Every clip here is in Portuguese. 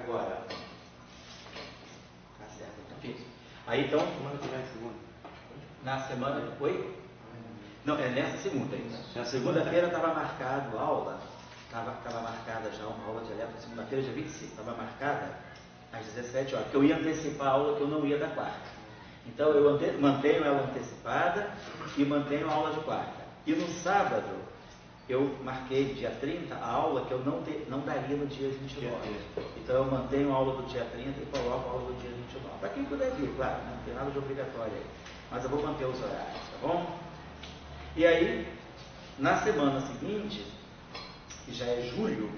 Agora, tá certo, então fica. Aí então, Semana que vem, segunda. na semana, oi? Não, é nessa segunda, isso. Na segunda-feira estava marcado aula, estava marcada já uma aula de eletro, segunda-feira, dia 25, estava marcada às 17 horas, porque eu ia antecipar a aula que eu não ia da quarta. Então eu mantenho ela antecipada e mantenho a aula de quarta. E no sábado, eu marquei dia 30 a aula que eu não daria no dia 29. Então eu mantenho a aula do dia 30 e coloco a aula do dia 29. Para quem puder vir, claro, não tem nada de obrigatório aí. Mas eu vou manter os horários, tá bom? E aí, na semana seguinte, que já é julho,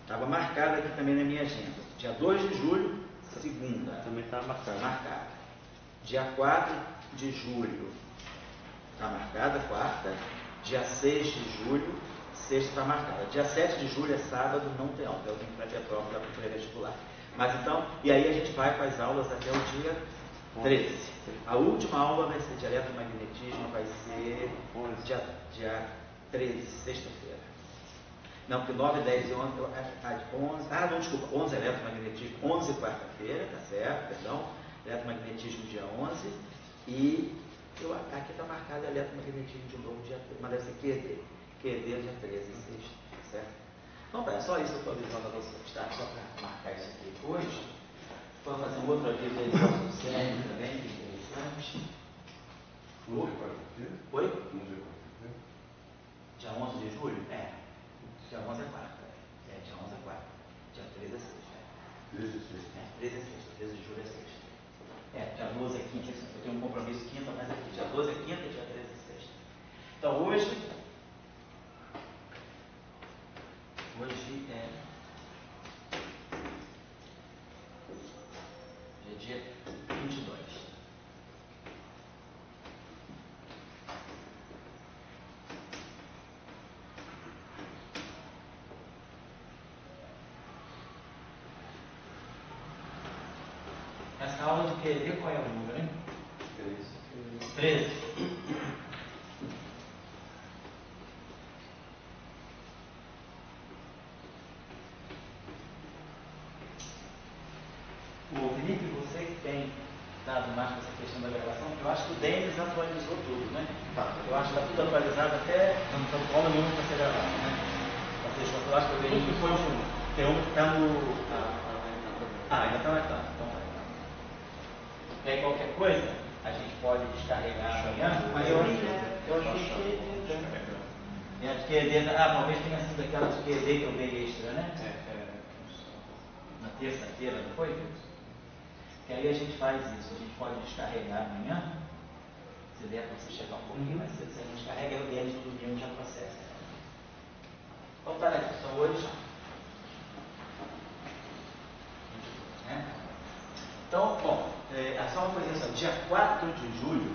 estava marcado aqui também na minha agenda. Dia 2 de julho, segunda. Também está Marcada. Dia 4 de julho, está marcada, quarta. Dia 6 de julho, sexta está marcada. Dia 7 de julho é sábado, não tem aula. Eu tenho que ir para Petrópolis para o pré-vestibular. Mas então, e aí a gente vai com as aulas até o dia 13. A última aula vai ser de eletromagnetismo, vai ser dia 13, sexta-feira. Não, porque 9, 10 e 11, 11 eletromagnetismo, 11 quarta-feira, tá certo, perdão, eletromagnetismo dia 11, e aqui está marcado eletromagnetismo de novo dia 13, mas deve ser QED dia 13, sexta, tá certo? Então tá, é só isso que eu estou avisando a vocês, tá? Só para marcar isso aqui hoje. Vou fazer um outro aviso aí do CERN também, que é interessante. 11 é quarta-feira? Oi? 11 é quarta-feira? Dia 11 de julho? É. Dia 11 é quarta. Dia 11 é quarta. Dia 13 é sexta. 13 é sexta. 13 é sexta. 13 de julho é sexta. Dia 12 é quinta. Eu tenho um compromisso quinta, mas aqui. Dia 12 é quinta e dia 13 é sexta. Então hoje é dia 22. Essa aula de QED, qual é o número, hein? 13. O Felipe, você que tem dado mais com essa questão da gravação, eu acho que o Denis atualizou tudo, né? Eu acho que está tudo atualizado até não está com aula nenhuma para ser gravado, né? Eu acho que eu vejo que tem um que está no. Ainda está na cama, então vai. E aí qualquer coisa, a gente pode descarregar amanhã, mas eu achei que talvez tenha sido aquela de QED que eu dei extra, né? Na terça-feira, não foi? Que aí a gente faz isso, a gente pode descarregar amanhã, se der para você chegar um pouquinho mais cedo, você não descarrega, eu deles no domingo já processa. Então tá, né? Então hoje. Então, bom, só uma coisa assim, dia 4 de julho,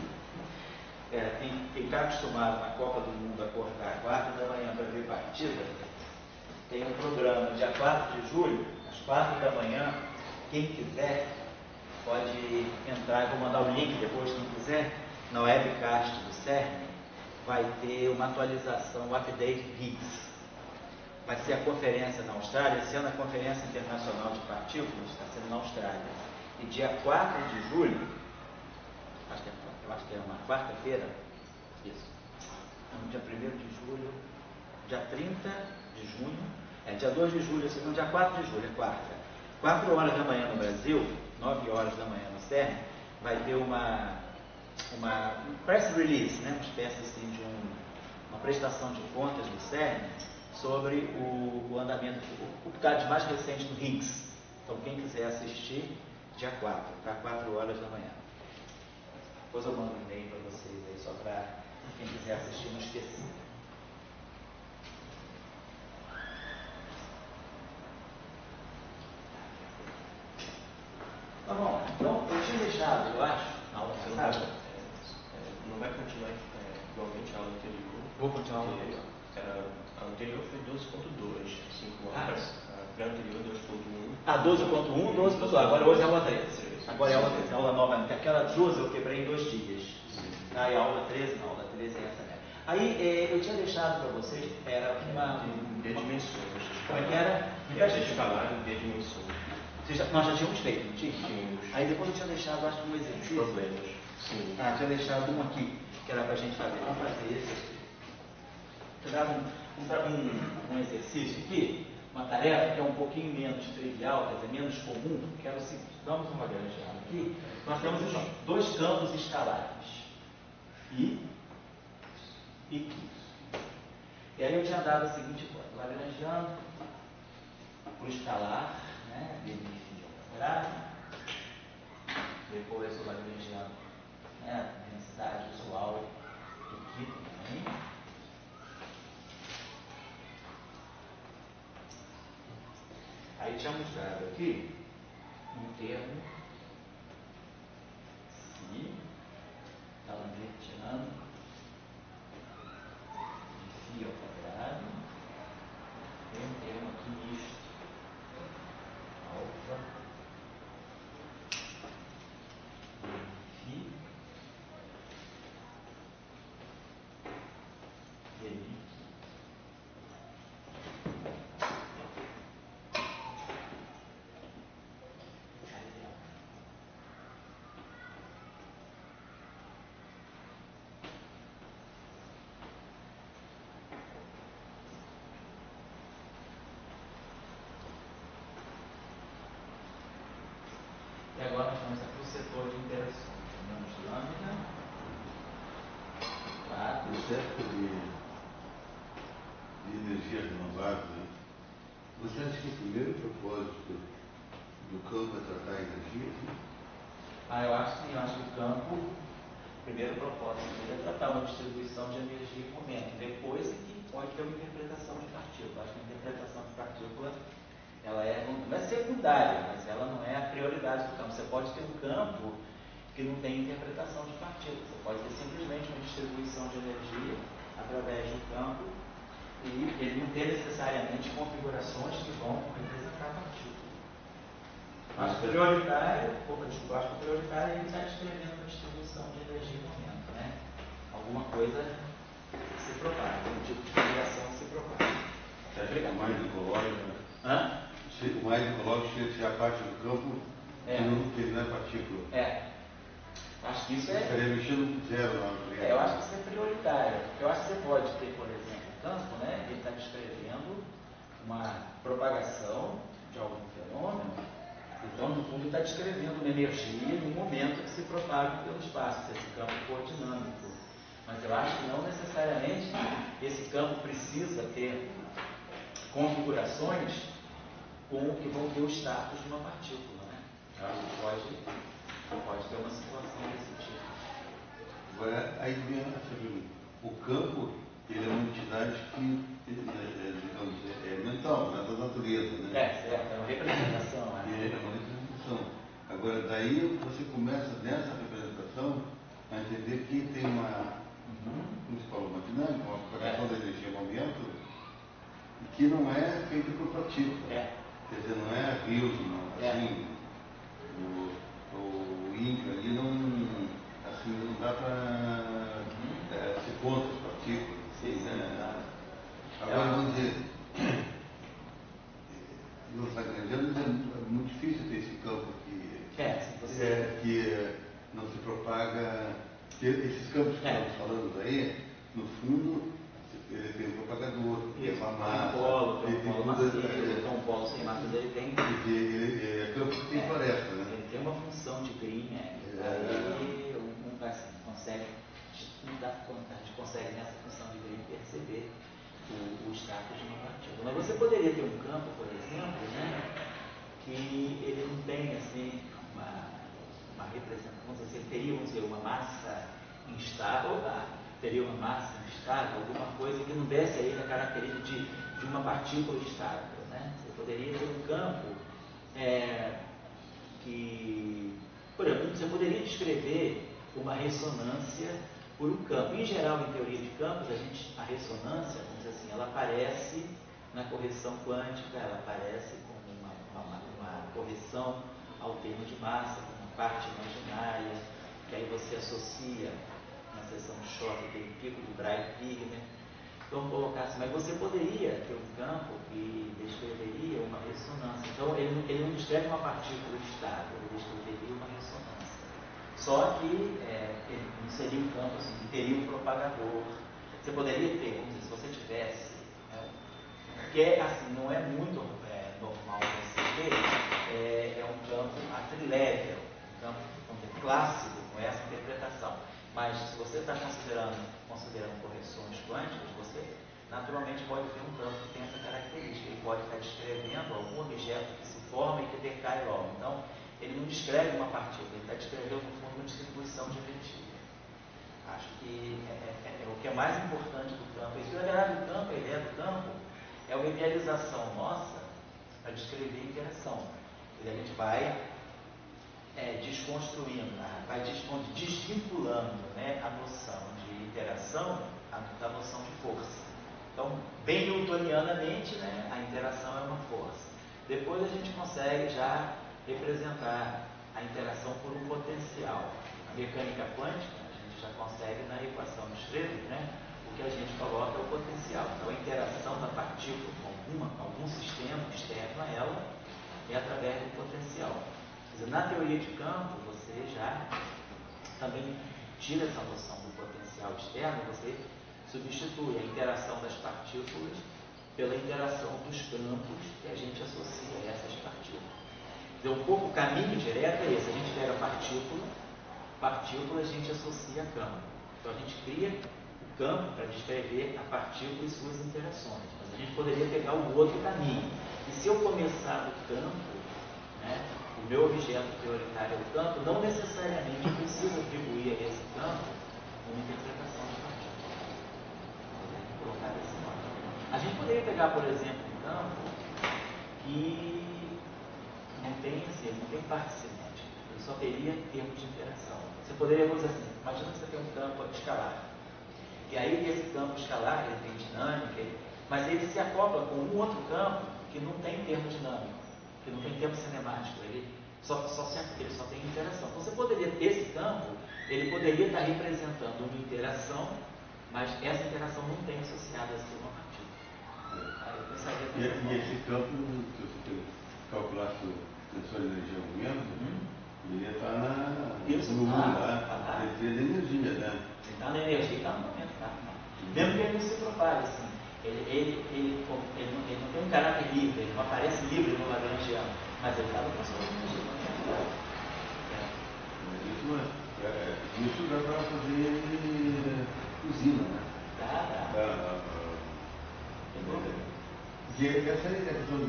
quem está acostumado na Copa do Mundo a acordar 4 da manhã para ver partida, tem um programa dia 4 de julho, às 4 da manhã, quem quiser pode entrar, eu vou mandar o link depois, quem quiser, na webcast do CERN, vai ter uma atualização, um update Higgs. Vai ser a conferência na Austrália, esse ano a Conferência Internacional de Partículas está sendo na Austrália. E dia 4 de julho, eu acho que é uma quarta-feira, isso, no dia 1º de julho, dia 30 de junho, dia 2 de julho, no dia 4 de julho, é quarta. 4 horas da manhã no Brasil, 9 horas da manhã no CERN, vai ter uma press release, né? Uma espécie assim de uma prestação de contas do CERN sobre o andamento, o dado mais recente do Higgs. Então quem quiser assistir, dia 4, tá? 4 horas da manhã. Depois eu mando um e-mail para vocês aí, só para quem quiser assistir não esquecer. Tá bom, então eu tinha deixado, eu acho, na aula passada. Não vai continuar igualmente a aula anterior. Vou continuar a aula anterior. A anterior foi 12.2, 5 horas. A anterior 12.1. 12.1, 12.2. Agora hoje é a aula 13. Agora é a aula 13, a aula nova. Aquela 12 eu quebrei em 2 dias. E a aula 13, não, a aula 13 é essa mesmo. Aí eu tinha deixado para vocês, era uma. De dimensões. Como é que era? Vocês falaram de dimensões. Nós já tínhamos feito, não tinha? Tínhamos. Aí depois eu tinha deixado, acho que um exercício. Problemas. Sim. Ah, tinha deixado um aqui, que era para a gente fazer. Vamos fazer esse aqui. Tinha dado um exercício aqui, uma tarefa que é um pouquinho menos trivial, quer dizer, menos comum, que era o seguinte. Vamos uma lagrangiana aqui. Nós temos dois campos escalares. I e Q. E aí eu tinha dado a seguinte coisa. Lagrangiano, o escalar, né, beneficio ao quadrado. Depois o lagrangiano, né, a densidade usual do Q também. Aí tínhamos dado aqui um termo si, lagrangiano, de φ ao quadrado. Tem um termo aqui misto, alfa, φ, delic. E agora nós vamos aqui o setor de interação. Chamamos lambda, quadro. Você acha que de energias renováveis, né? Você acha que o primeiro propósito do campo é tratar a energia? Eu acho que sim, eu acho que o campo, o primeiro propósito dele é tratar uma distribuição de energia em momento. Depois é que pode ter uma interpretação de partícula. Acho que a interpretação de partícula ela não é secundária, mas ela não é a prioridade do campo. Você pode ter um campo que não tem interpretação de partícula. Você pode ter simplesmente uma distribuição de energia através do campo e ele não ter necessariamente configurações que vão representar a partícula. Acho que o prioritário é ele estar descrevendo a distribuição de energia no momento, né? Alguma coisa que se propaga, um tipo de configuração que se propaga. Você acha que é mais ecológico, né? O mais ecológico seria tirar parte do campo que ele não é partícula. Acho que isso é. Estaria mexendo zero na natureza. Eu acho que isso é prioritário. Eu acho que você pode ter, por exemplo, um campo, né? Ele está descrevendo uma propagação de algum fenômeno. Então, no fundo, está descrevendo uma energia no momento que se propaga pelo espaço, se esse campo for dinâmico. Mas eu acho que não necessariamente esse campo precisa ter configurações que vão ter o status de uma partícula, né? Eu acho que pode ter uma situação desse tipo. Agora, aí vem essa pergunta. O campo, ele é uma entidade que, digamos, é mental, né, da natureza, né? Certo, é uma representação. É uma representação. Agora, daí você começa, nessa representação, a entender que tem como se fala, uma dinâmica, uma propagação da energia em momento, que não é feita por partícula. Quer dizer, não é rios, assim, o índio ali não dá para ser contra as partículas. Sim, né? Agora, vamos dizer, nos lagrangianos é muito difícil ter esse campo que não se propaga. Esses campos que estamos falando aí, no fundo, ele tem um propagador, tem uma massa, tem um polo sem massa, ele tem. É campo que tem floresta, né? Ele tem uma função de green, a gente consegue nessa função de green perceber o status de uma partícula. Mas você poderia ter um campo, por exemplo, né, que ele não tem assim uma representação, vamos dizer, teria uma massa instável, alguma coisa que não desse a ele a característica de uma partícula estável, né? Você poderia ter um campo que, por exemplo, você poderia descrever uma ressonância por um campo. Em geral, em teoria de campos, a ressonância, vamos dizer assim, ela aparece na correção quântica, ela aparece como uma correção ao termo de massa, como uma parte imaginária, que aí você associa na seção de choque aquele pico do Bragg-Wigner. Então, colocar assim, mas você poderia ter um campo que descreveria uma ressonância. Então, ele não ele não descreve uma partícula estável, ele descreveria uma ressonância. Só que ele não seria um campo assim, que teria um propagador. Você poderia ter, vamos dizer, se você tivesse, que assim, não é muito normal você ver, é um campo trilevel, um campo clássico com essa interpretação. Mas se você está considerando correções quânticas, você naturalmente pode ter um campo que tem essa característica. Ele pode estar descrevendo algum objeto que se forma e que decai logo. Então, ele não descreve uma partícula, ele está descrevendo, no fundo, uma distribuição de energia. Acho que é o que é mais importante do campo. Isso, na verdade, o campo, a ideia do campo, é uma idealização nossa para descrever a interação. E a gente vai desconstruindo, vai desvinculando, né, a noção de interação da noção de força. Então, bem newtonianamente, né, a interação é uma força. Depois a gente consegue já representar a interação por um potencial. A mecânica quântica, a gente já consegue na equação de Schrödinger, né, o que a gente coloca é o potencial. Então, a interação da partícula com algum sistema externo a ela é através do potencial. Quer dizer, na teoria de campo, você já também tira essa noção do potencial externo, você substitui a interação das partículas pela interação dos campos que a gente associa a essas partículas. Então, um pouco o caminho direto é esse. A gente pega partícula a gente associa a campo. Então, a gente cria o campo para descrever a partícula e suas interações. Mas a gente poderia pegar o outro caminho. E se eu começar do campo, né, o meu objeto prioritário é o campo, não necessariamente eu preciso atribuir a esse campo uma interpretação de partícula. Colocar desse modo. A gente poderia pegar, por exemplo, um campo que não tem parte cinética, ele só teria termos de interação. Você poderia dizer assim, imagina que você tem um campo escalar, e aí esse campo escalar ele tem dinâmica, mas ele se acopla com um outro campo que não tem termo dinâmico, que não tem termo cinemático, ele só tem interação. Então você poderia, esse campo, ele poderia estar representando uma interação, mas essa interação não tem associada a ser uma partícula. Aí eu pensaria e esse campo, se você calculasse o tensor de energia ao momento, ele ia estar no mundo lá, ele teria energia, né? Ele está na energia e está no momento, tá? Mesmo que ele não se propague, assim, ele não tem um caráter livre, ele não aparece livre no Lagrangiano, mas ele está no tensor de energia. Isso dá para fazer usina, né? Dá. Porque essa é a questão do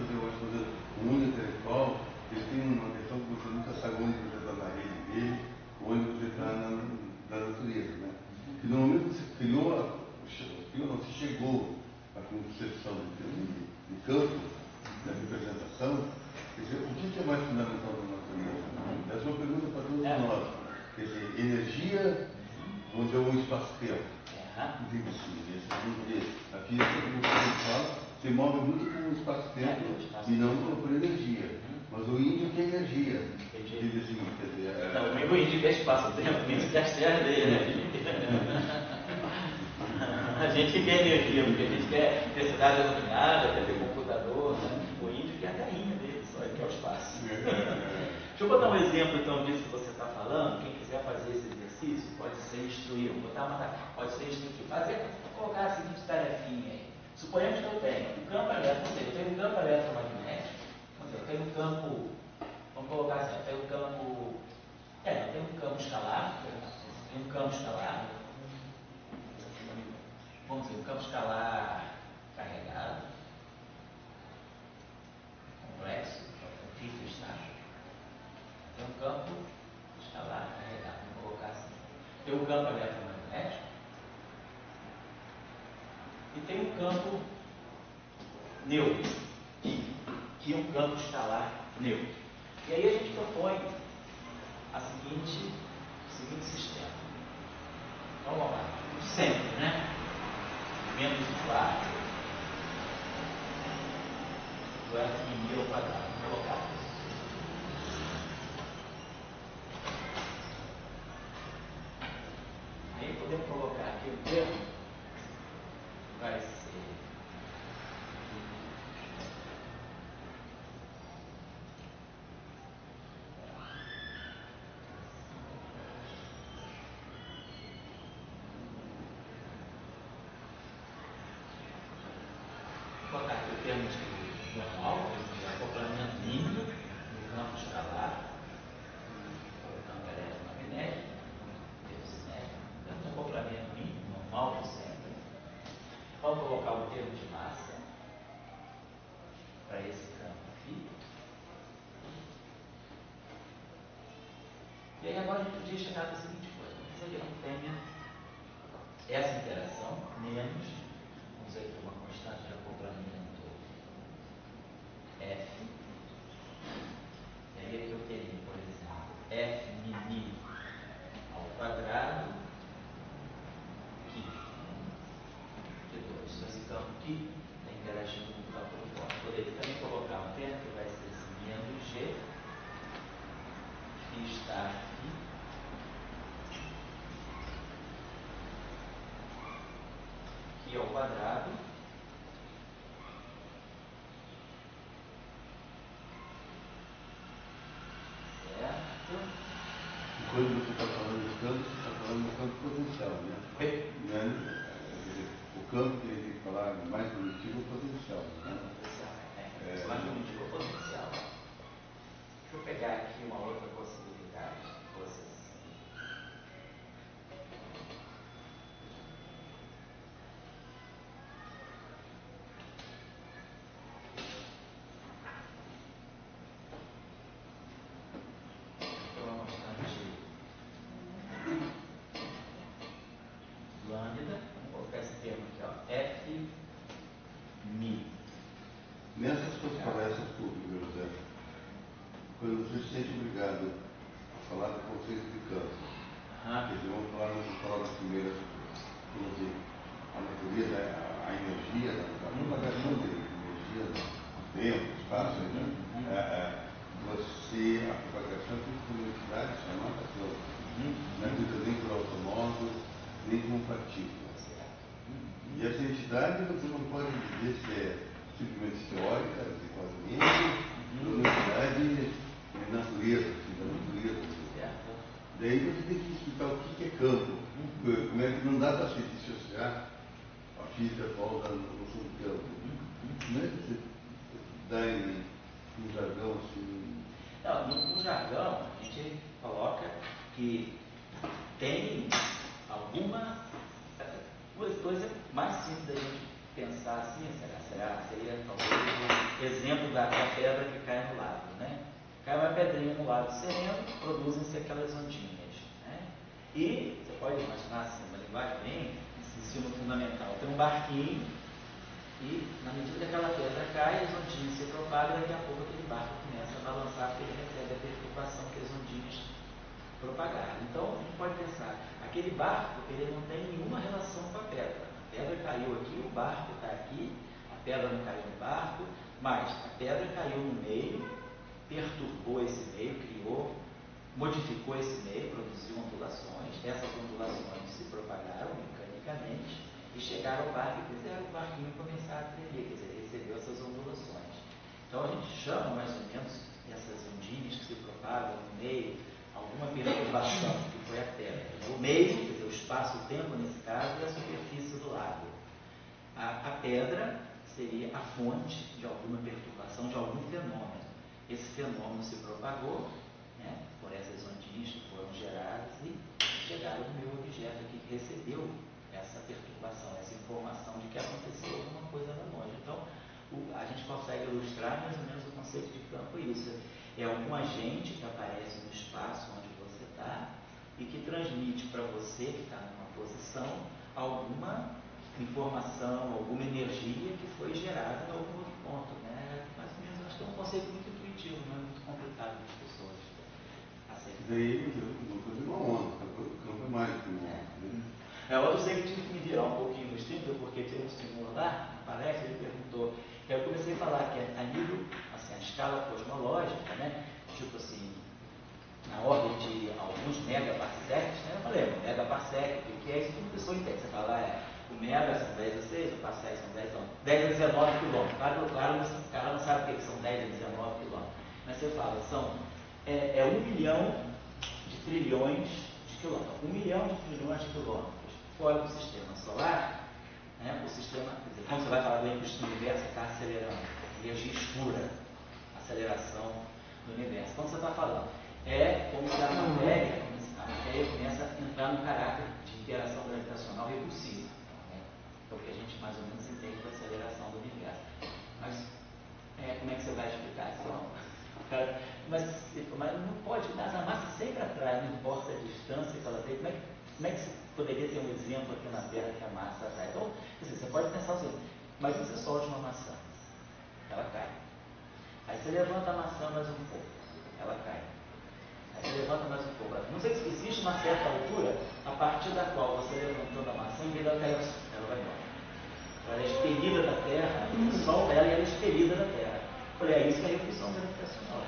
mundo intelectual, ele tem uma questão que você nunca sabe onde você está na rede dele, onde você está na natureza, né? Que no momento que você você chegou à concepção de campo, da representação, quer dizer, o que é mais fundamental na natureza? Essa é uma pergunta para todos nós. Quer dizer, energia, onde é um espaço-tempo. Aqui a física, como você fala, se move muito com o espaço-tempo e não por energia. Mas o índio quer energia. Diz assim, quer dizer... Não, o índio quer espaço-tempo, o índio quer as terras dele, né? A gente que quer energia, porque a gente quer ter cidade iluminada, quer ter computador, né? O índio quer a terrinha dele, só ele quer o espaço. Deixa eu botar um exemplo então disso que você está falando. Quem quiser fazer esse exercício pode ser instruído. Pode ser instrutivo. Vou colocar a seguinte tarefinha aí. Suponhamos que eu tenho um campo eletromagnético, eu tenho um campo eletromagnético, eu tenho um campo, vamos colocar assim, eu tenho um campo escalar, vamos dizer, um campo escalar carregado, complexo, difícil estar. Tem um campo escalar carregado, vamos colocar assim. Tem um campo eletromagnético e tem um campo neutro, que é um campo escalar neutro. E aí a gente propõe o seguinte sistema. Então vamos lá, o centro, né? Menos 4 do F ao quadrado. Vou colocar isso. Aí podemos colocar aqui o termo, vai ser normal, acoplamento mínimo no campo escalar, o campo eletromagnético, então um acoplamento mínimo normal do centro. Vamos colocar o termo de massa para esse campo aqui. E aí agora a gente podia chegar da seguinte coisa: vamos dizer que não tenha essa interação menos, vamos dizer aqui uma constante de acoplamento F. E aí aqui eu teria, por exemplo, F mini ao quadrado Q de 2. Então esse campo aqui está interagindo com o campo do fora. Poderia também colocar um termo que vai ser esse menos G, que está aqui. Aqui ao quadrado quando você está falando de campo, você está falando do campo potencial, né? O campo que a gente tem que falar mais primitivo é o potencial. Né? Mais primitivo é o potencial. Deixa eu pegar aqui uma outra possibilidade. Fosse assim. Lambda, vamos colocar esse termo aqui, ó, F mi. Nessas suas palestras públicas, José, quando você se sente obrigado a falar do conceito de campo, quer dizer, vamos falar das primeiras, como dizer, a natureza, a energia, a propagação de energia, tempo, espaço, você, a propagação tem por entidade chamada campo. Não é vista nem por automóvel, nem como partícula. E essa entidade você não pode dizer se é simplesmente teórica, de conhecimento, ou uma entidade de natureza, da natureza. Daí você tem que explicar o que é campo, como é que não dá para se dissociar a física atual da noção de campo. Como é que você dá em um jargão assim? Não, no jargão a gente coloca que tem alguma coisa mais simples da gente pensar assim, seria talvez um exemplo da pedra que cai no lago, né? Cai uma pedrinha no lago sereno, produzem-se aquelas ondinhas, né? E você pode imaginar assim, uma linguagem bem de ensino fundamental, tem um barquinho e na medida que aquela pedra cai, as ondinhas se propagam e daqui a pouco aquele barco começa a balançar porque ele recebe a perturbação que as ondinhas propagaram. Então a gente pode pensar, aquele barco ele não tem nenhuma relação com a pedra. A pedra caiu aqui, o barco está aqui, a pedra não caiu no barco, mas a pedra caiu no meio, perturbou esse meio, modificou esse meio, produziu ondulações. Essas ondulações se propagaram mecanicamente e chegaram ao barco e fizeram o barquinho começar a tremer, quer dizer, recebeu essas ondulações. Então a gente chama mais ou menos essas ondinhas que se propagam no meio, alguma perturbação que foi a pedra. O meio, quer dizer, o espaço-tempo nesse caso, é a superfície do lago. A pedra seria a fonte de alguma perturbação, de algum fenômeno. Esse fenômeno se propagou, né, por essas ondinhas que foram geradas e chegaram no meu objeto aqui que recebeu essa perturbação, essa informação de que aconteceu alguma coisa lá longe. Então, a gente consegue ilustrar mais ou menos o conceito de campo isso. É algum agente que aparece no espaço onde você está e que transmite para você, que está numa posição, alguma informação, alguma energia que foi gerada em algum outro ponto. Né? Mais ou menos, acho que é um conceito muito intuitivo, não é muito complicado para as pessoas aceitarem. Daí, uma coisa é uma onda, o campo é mais do que uma onda. Eu sei que tive que me virar um pouquinho no estudo, porque tinha um senhor lá, na palestra, ele perguntou. Eu comecei a falar que a nível, assim, a escala cosmológica, né, tipo assim, na ordem de alguns megaparsecs, né, eu falei, um megaparsec, o que é isso? Uma pessoa entende. Você fala, o mega são 10 a 6, o parsec são 10 a 19 quilômetros. Claro, o cara não sabe o que são 10 a 19 quilômetros. Mas você fala, são 1 milhão de trilhões de quilômetros. 1 milhão de trilhões de quilômetros fora do sistema solar, né, o sistema, quer dizer, quando você vai falar do universo, está acelerando. energia escura, aceleração do universo. Quando você está falando, é como se a matéria começa a entrar no caráter de interação gravitacional repulsiva. Né? É o que a gente mais ou menos entende da aceleração do universo. Mas como é que você vai explicar isso? Mas não pode, mas a massa sempre atrai, não importa a distância que ela tem. Como é que você poderia ter um exemplo aqui na Terra que a massa atrai? Então, você pode pensar o seguinte, mas você solte uma maçã, ela cai. Aí você levanta a maçã mais um pouco, ela cai. Aí você levanta mais um pouco. Não sei se existe uma certa altura a partir da qual você levantando a maçã, em vez dela cair, ela vai embora. Ela é expelida da Terra, o Sol dela e ela é expelida da Terra. Eu falei, é isso que é a repulsão gravitacional.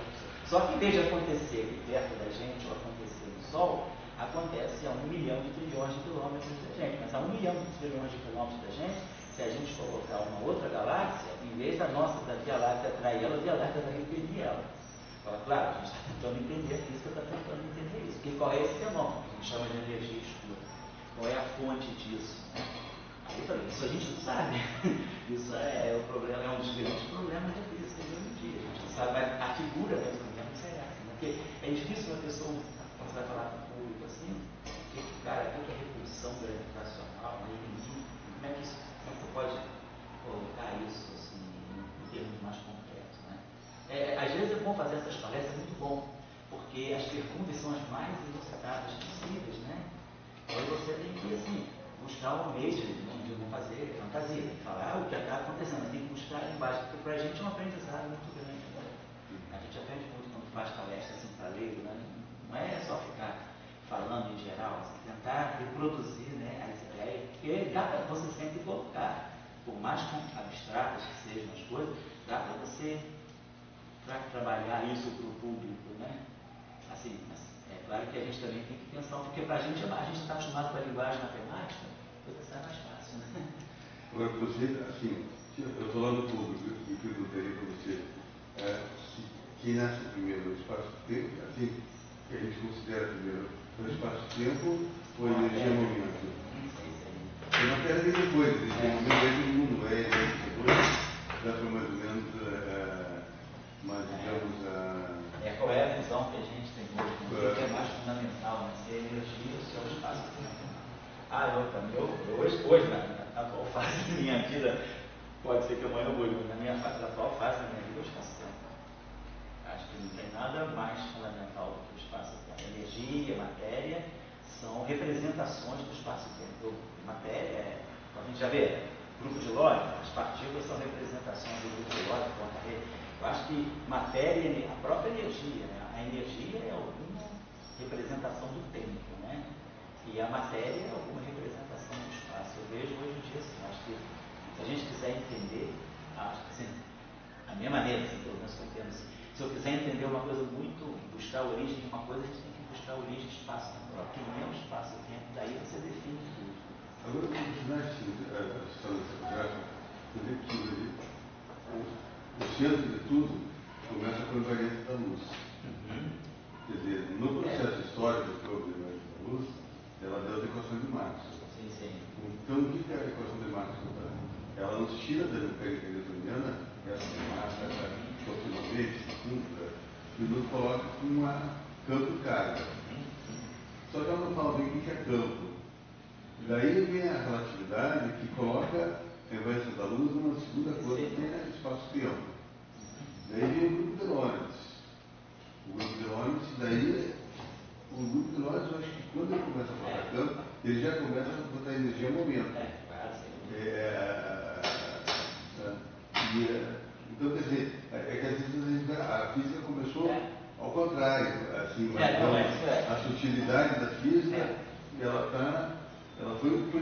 Só que em vez de acontecer aqui perto da gente ou acontecer no Sol, acontece a 1 milhão de trilhões de quilômetros da gente. Mas a 1 milhão de trilhões de quilômetros da gente, se a gente colocar uma outra galáxia, em vez da nossa da Via Láctea atrair ela, a Via Láctea vai repelir ela. Fala, claro, a gente está tentando entender, a física está tentando entender isso. Porque qual é esse fenômeno que a gente chama de energia escura? Qual é a fonte disso? Né? Aí eu falei, isso a gente não sabe. Isso é o problema, é um dos grandes problemas da física de hoje em dia. A gente não sabe, mas a figura mesmo é essa. Né? Porque é difícil uma pessoa, quando você vai falar com o público assim, cara, o que é repulsão gravitacional? Como é que você pode colocar isso assim, em termos mais concretos? Né? Às vezes é bom fazer essas palestras, é muito bom, porque as perguntas são as mais inusitadas possíveis, né? Aí você tem que, assim, buscar um meio de não fazer fantasia, de falar o que está acontecendo, mas tem que buscar a linguagem, porque para a gente é um aprendizado muito grande. Né? A gente aprende muito quando faz palestra assim para leigo, né? Não é só ficar falando em geral, assim, tentar reproduzir, né, as ideias, porque dá para você sempre colocar, por mais abstratas que sejam as coisas, dá para você trabalhar isso para o público, né? Assim, mas é claro que a gente também tem que pensar, porque para a gente está acostumado com a linguagem matemática, a coisa sai mais fácil, né? Agora, você, assim, eu estou lá no público e perguntaria para você, quem nasce primeiro, o espaço-tempo, assim, que a gente considera primeiro o espaço-tempo ou a energia-movimento? A matéria vem depois, esse momento do mundo é depois, dá para mais ou menos, mas digamos, qual é a visão que a gente tem hoje? O que é mais fundamental, né? Se é energia ou se é o espaço-tempo? Eu também, hoje na atual fase da minha vida, pode ser que amanhã eu mude, mas na minha atual fase da minha vida, o espaço-tempo. Acho que não tem nada mais fundamental do que o espaço-tempo. Energia, matéria, são representações do espaço-tempo. Matéria, a gente já vê, grupo de Lorentz, as partículas são representações do grupo de Lorentz. Eu acho que matéria, a própria energia, né? A energia é alguma representação do tempo, né? E a matéria é alguma representação do espaço. Eu vejo hoje em dia, assim, acho que se a gente quiser entender, acho que assim, a minha maneira, assim, pelo menos que eu entendo, assim, se eu quiser entender uma coisa muito, buscar a origem de uma coisa, a gente tem que buscar a origem do espaço-tempo, que não é o espaço-tempo, daí você define tudo. Agora, o personagem a história dessa conversa, eu digo que o centro de tudo começa com a invariância da luz. Quer dizer, no processo histórico que houve da invariância da luz, ela deu a equação de Maxwell. Sim. Então, o que é a equação de Maxwell? Ela nos tira da mecânica newtoniana, essa massa, essa possivelmente, e nos coloca com uma campo e carga. Só que ela não fala bem o que é campo. Daí vem a relatividade que coloca a invariância da luz numa segunda coisa que é espaço-tempo. Daí vem o grupo de Lorentz. O grupo de Lorentz, daí, o grupo de Lorentz, eu acho que quando ele começa a colocar campo, ele já começa a botar energia em momento. Então, quer dizer, que às vezes a física começou ao contrário, assim, mas a sutilidade da física, ela foi o grupo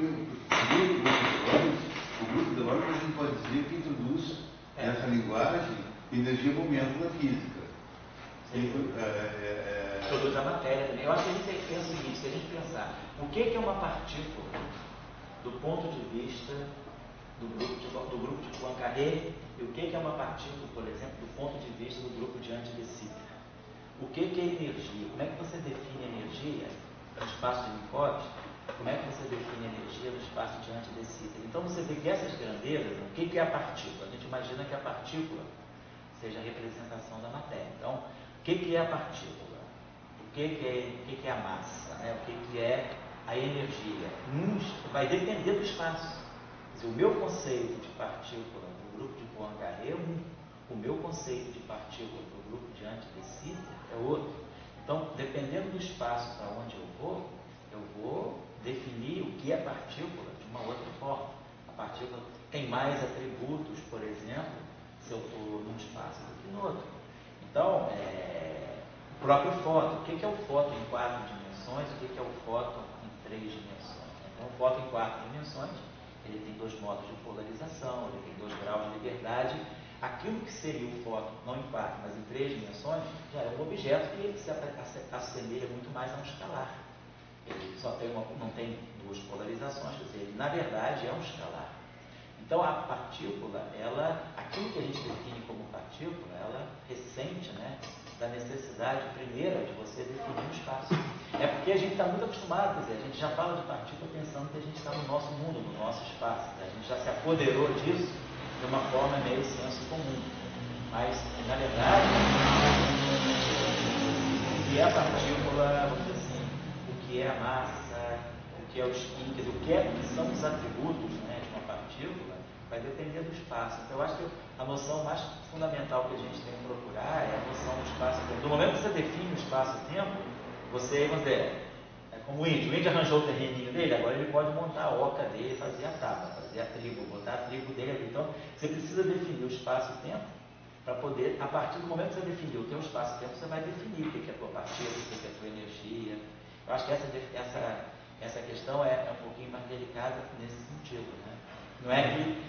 de Lorentz, a gente pode dizer que introduz essa linguagem energia momento na física. Produz a matéria também. Eu acho que a gente pensa o seguinte, se a gente pensar, o que é uma partícula do ponto de vista do grupo de Poincaré, e o que é uma partícula, por exemplo, do ponto de vista do grupo de Anti de Sitter? O que é energia? Como é que você define energia no espaço de Minkowski Como é que você define a energia no espaço diante desse item? Então você vê que essas grandezas, o que é a partícula? A gente imagina que a partícula seja a representação da matéria. Então, o que é a partícula? O que é a massa? Né? O que é a energia? Vai depender do espaço. Quer dizer, o meu conceito de partícula no grupo de Poincaré é um. O meu conceito de partícula para o grupo diante desse item é outro. Então, dependendo do espaço para onde eu vou definir o que é partícula de uma outra forma. A partícula tem mais atributos, por exemplo, se eu estou num espaço do que no outro. Então, o próprio fóton. O que é o fóton em 4 dimensões? O que é o fóton em 3 dimensões? Então, o fóton em 4 dimensões, ele tem 2 modos de polarização, ele tem 2 graus de liberdade. Aquilo que seria o fóton, não em 4, mas em 3 dimensões, já é um objeto que ele se assemelha muito mais a um escalar. Ele só tem não tem 2 polarizações, quer dizer, ele na verdade é um escalar. Então a partícula, aquilo que a gente define como partícula, ela ressente, né, da necessidade primeira de você definir um espaço. É porque a gente está muito acostumado, quer dizer, a gente já fala de partícula pensando que a gente está no nosso mundo, no nosso espaço. Né? A gente já se apoderou disso de uma forma meio senso comum. Mas, na verdade, o que é a partícula, vamos dizer assim, o que é a massa, o que é o spin, quer dizer, o que são os atributos, né, de uma partícula, vai depender do espaço. Então, eu acho que a noção mais fundamental que a gente tem que procurar é a noção do espaço-tempo. No momento que você define o espaço-tempo, você, vamos dizer, é como o índio arranjou o terreninho dele, agora ele pode montar a oca dele, fazer a taba, fazer a tribo, botar a tribo dele ali. Então, você precisa definir o espaço-tempo para poder, a partir do momento que você definiu o teu espaço-tempo, você vai definir o que é a tua partícula, o que é a tua energia. Eu acho que essa questão é um pouquinho mais delicada nesse sentido, né? Não é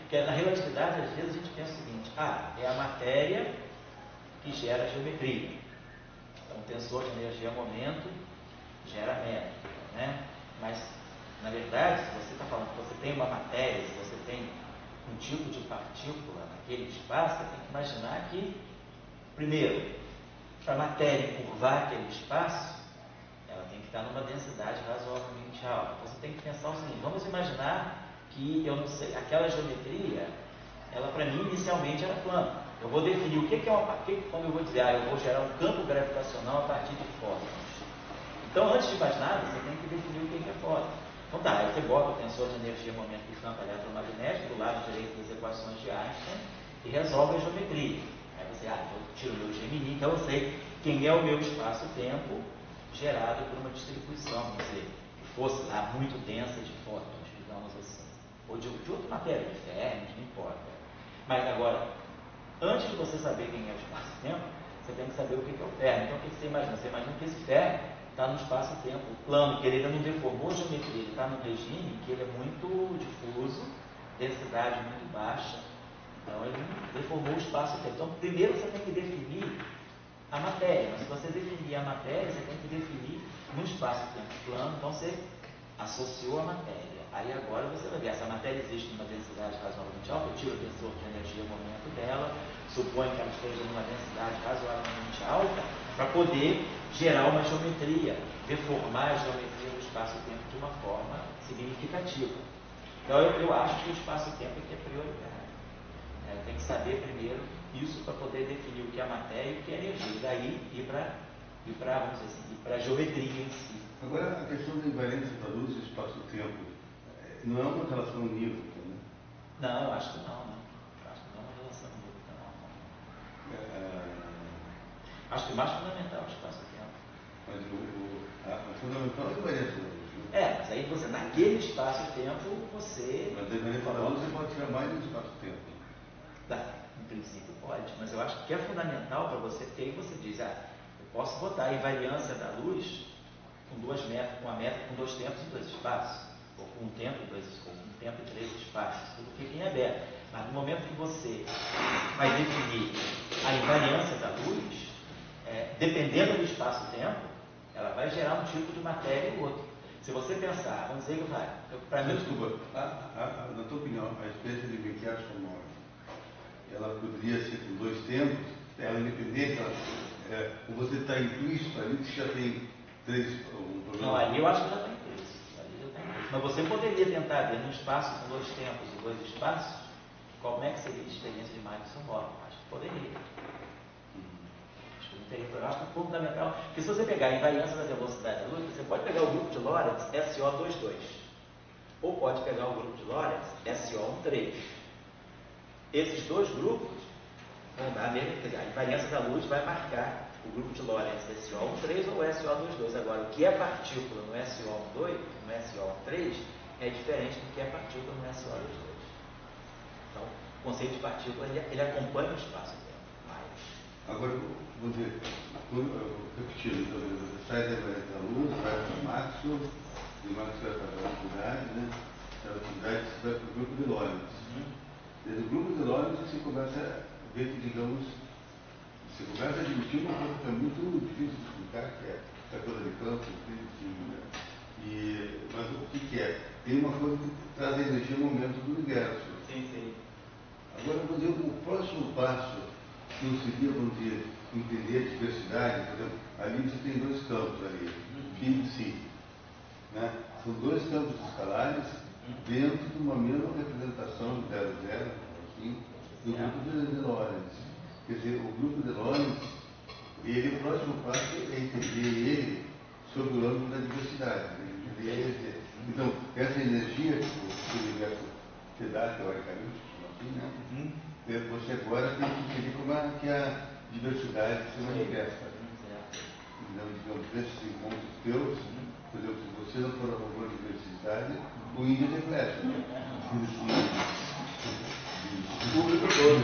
que na relatividade, às vezes, a gente pensa o seguinte: é a matéria que gera a geometria. Então, o tensor de energia-momento gera métrica, né? Mas, na verdade, se você está falando que você tem uma matéria, se você tem um tipo de partícula naquele espaço, você tem que imaginar que, primeiro, para a matéria curvar aquele espaço, ela tem que estar numa densidade razoavelmente alta. Então, você tem que pensar o seguinte: vamos imaginar que, eu não sei, aquela geometria, ela para mim inicialmente era plana. Eu vou definir o que é uma partícula, quando eu vou dizer, eu vou gerar um campo gravitacional a partir de fótons. Então, antes de mais nada, você tem que definir o que é fóton. Então tá, aí você bota o tensor de energia momento do campo eletromagnético do lado direito das equações de Einstein e resolve a geometria. Aí você, eu tiro o meu Gemini, então eu sei quem é o meu espaço-tempo gerado por uma distribuição, vamos dizer, que fosse lá muito densa de fótons, digamos assim. Ou de outra matéria, de ferros, não importa. Mas agora, antes de você saber quem é o espaço-tempo, você tem que saber o que é o ferro. Então, o que você imagina? Você imagina que esse ferro está no espaço-tempo plano, que ele ainda não deformou a geometria, ele está num regime que ele é muito difuso, densidade muito baixa, então ele deformou o espaço-tempo. Então, primeiro você tem que definir a matéria, mas se você definir a matéria, você tem que definir no espaço-tempo plano, então você associou a matéria. Aí agora você vai ver, essa matéria existe numa densidade razoavelmente alta, eu tiro o tensor de energia no momento dela, suponho que ela esteja numa densidade razoavelmente alta, para poder gerar uma geometria, deformar a geometria do espaço-tempo de uma forma significativa. Então eu acho que o espaço-tempo é prioritário. Tem que saber primeiro isso para poder definir o que é a matéria e o que é a energia, e daí ir para vamos dizer assim, a geometria em si. Agora, a questão da invariância da luz e espaço-tempo não é uma relação unívoca, né? Não, eu acho que não, né? Eu acho que não é uma relação unívoca, não. Acho que o mais fundamental é o espaço-tempo. Mas o fundamental é a invariância da luz, né? Mas aí você, naquele espaço-tempo, você... Mas a invariância da luz você pode tirar mais do espaço-tempo. Em princípio pode, mas eu acho que é fundamental para você, porque aí você diz, eu posso botar a invariância da luz com duas métricas, com a métrica com 2 tempos e 2 espaços, ou com um tempo e 3 espaços, tudo fica em aberto. Mas no momento que você vai definir a invariância da luz, dependendo do espaço-tempo, ela vai gerar um tipo de matéria ou outro. Se você pensar, vamos dizer que para mim... Desculpa, na tua opinião, a experiência de Bequer sonora, ela poderia ser com 2 tempos, ela independente, ou você está implícito ali, que já tem 3, um problema? Não, ali eu acho que já tem 3. Ali já tem Mas você poderia tentar ver num espaço com dois tempos e dois espaços, como é que seria a experiência de imagem sonora? Acho que poderia. Acho que não teria problema. Acho que o fundamental, porque se você pegar a invariância da velocidade da luz, você pode pegar o grupo de Lorentz SO22, ou pode pegar o grupo de Lorentz SO13. Esses dois grupos vão dar a mesma, quer dizer, a invariância da luz vai marcar o grupo de Lorentz SO13 ou SO22. Agora, o que é partícula no SO2, no SO3, é diferente do que é partícula no SO22. Então, o conceito de partícula, ele acompanha o espaço-tempo. Agora, vamos ver, repetindo, você sai da invariância da luz, vai para o Maxwell, e o Maxwell vai para a relatividade, né? A relatividade você vai para o grupo de Lorentz. Desde o grupo de Lorentz você começa a ver que, digamos, você começa a admitir uma coisa que é muito difícil de explicar, que é a coisa de campo, né? Mas o que é? Tem uma coisa que traz a energia no momento do universo. Sim, sim. Agora, vamos dizer, o próximo passo não seria, vamos dizer, entender a diversidade. Por exemplo, ali você tem dois campos ali, φ e ψ. Né? São dois campos escalares dentro de uma mesma representação de 0, 0, assim, do grupo de Lorentz. Quer dizer, o grupo de Lorentz, o próximo passo é entender ele sob o âmbito da diversidade. Então, essa energia que o universo te dá, teoricamente, assim, né? Você agora tem que entender como é que a diversidade se manifesta. Então, digamos, desses encontros teus, por exemplo, se você não for a favor da diversidade, o índio reflete. O público todo.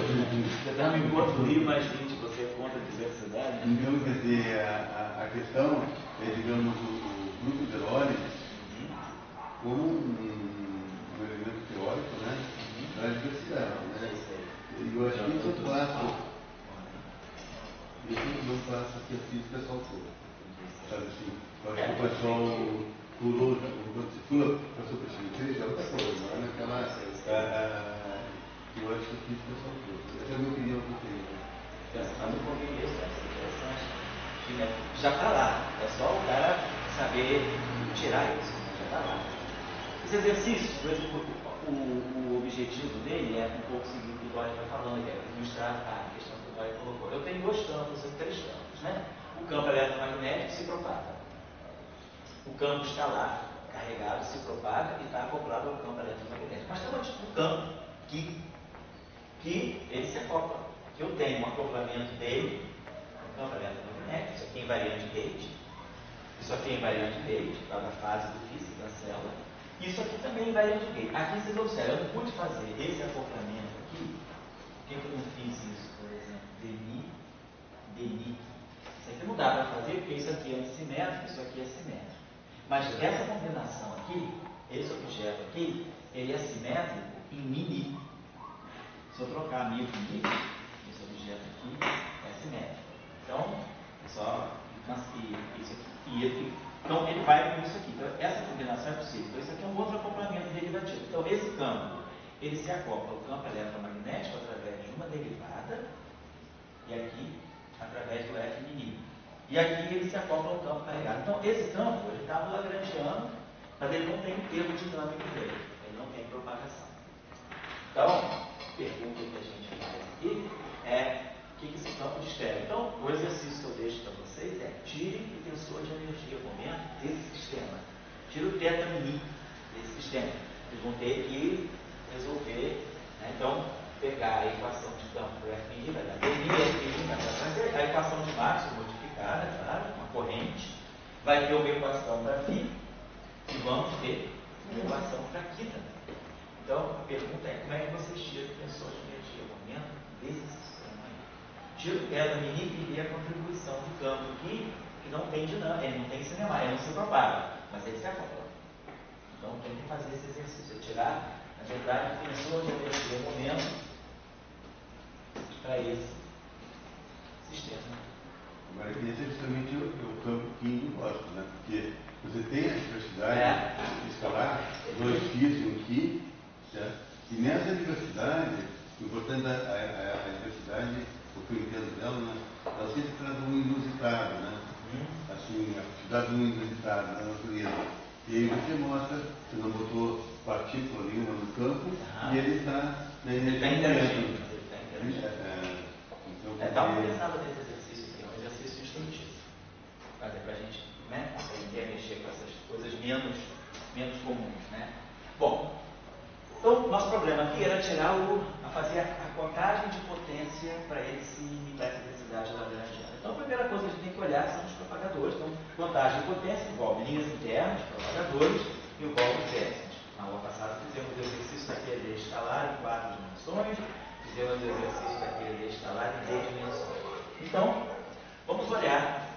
Você está no encontro Rio mais 20, você é contra a diversidade. Então, quer dizer, a questão é, digamos, o grupo de Lorentz como um elemento teórico, né, da diversidade. Né? E eu acho que isso é fácil. Isso não passa que a física saltou. Sabe assim? Eu acho que o pessoal pulou, quando se pula para a superfície, é outra coisa, não é naquela. Eu acho que a física saltou. Essa é a minha opinião que eu tenho. Pensando um pouquinho nisso, é interessante. Já está lá. É só o cara saber tirar isso. Já está lá. Esse exercício, o objetivo dele é um pouco seguir o que o Dória está falando, que é ilustrar a questão que o Dória colocou. Eu tenho dois campos, três campos, né? O campo eletromagnético se propaga. O campo escalar carregado se propaga e está acoplado ao campo eletromagnético. Mas tem um tipo de campo que ele se acopla. Que eu tenho um acoplamento dele, o campo eletromagnético, isso aqui é invariante gauge, isso aqui é invariante gauge, lá da fase do físico da célula. Isso aqui também é invariante gauge. Aqui vocês observam, eu não pude fazer esse acoplamento aqui, porque eu não fiz isso, por exemplo, DNI. Isso aqui não dá para fazer, porque isso aqui é antissimétrico, isso aqui é simétrico. Mas essa combinação aqui, esse objeto aqui, ele é simétrico em mini. Se eu trocar mi por mi, esse objeto aqui é simétrico. Então, só isso aqui. Então, ele vai com isso aqui. Então, essa combinação é possível. Então, isso aqui é um outro acoplamento derivativo. Então, esse campo, ele se acopla ao campo eletromagnético através de uma derivada, e aqui, através do F mini. E aqui ele se acopla ao campo carregado. Então, esse campo, ele está no lagrangiano, mas ele não tem termo dinâmico dele. Ele não tem propagação. Então, a pergunta que a gente faz aqui é o que esse campo descreve. Então, o exercício que eu deixo para vocês é tire o tensor de energia momento desse sistema. Tire o teta mini desse sistema. Vocês vão ter que resolver, né? Então, pegar a equação de campo do F vai dar DI, vai dar a equação de Maxwell modificada, claro, uma corrente, vai ter uma equação para φ e vamos ter uma equação para aqui também. Então, a pergunta é como é que vocês tiram o tensor de energia momento desse sistema aí? Tira o teta mini e vê a contribuição do campo aqui, que não tem dinâmica, ele não tem cinema, ele não se propaga, mas ele se acopla. Então, tem que fazer esse exercício, tirar, na verdade, o tensor de energia momento para esse sistema. Agora, esse é justamente o campo que eu gosto, né? Porque você tem a diversidade escalar, dois φ e um φ, certo? E nessa diversidade, o importante é a diversidade, o que eu entendo dela, né? Ela sempre traz um inusitado, né? Assim, a quantidade de um inusitado na natureza. E aí você mostra, você não botou partícula nenhuma no campo, e ele está interagindo. Então, dá uma pensada nesse exercício aqui, é um exercício instrutivo. Fazer para a gente, né, aprender a mexer com essas coisas menos comuns, né? Bom, então nosso problema aqui era fazer a contagem de potência para esse essa densidade lagrangiana. Então a primeira coisa que a gente tem que olhar são os propagadores. Então, contagem de potência envolve linhas internas, propagadores, e envolve décimos. Na aula passada fizemos o exercício da QD escalar em 4 dimensões, fizemos o exercício da QD escalar em 10 dimensões. Então, vamos olhar.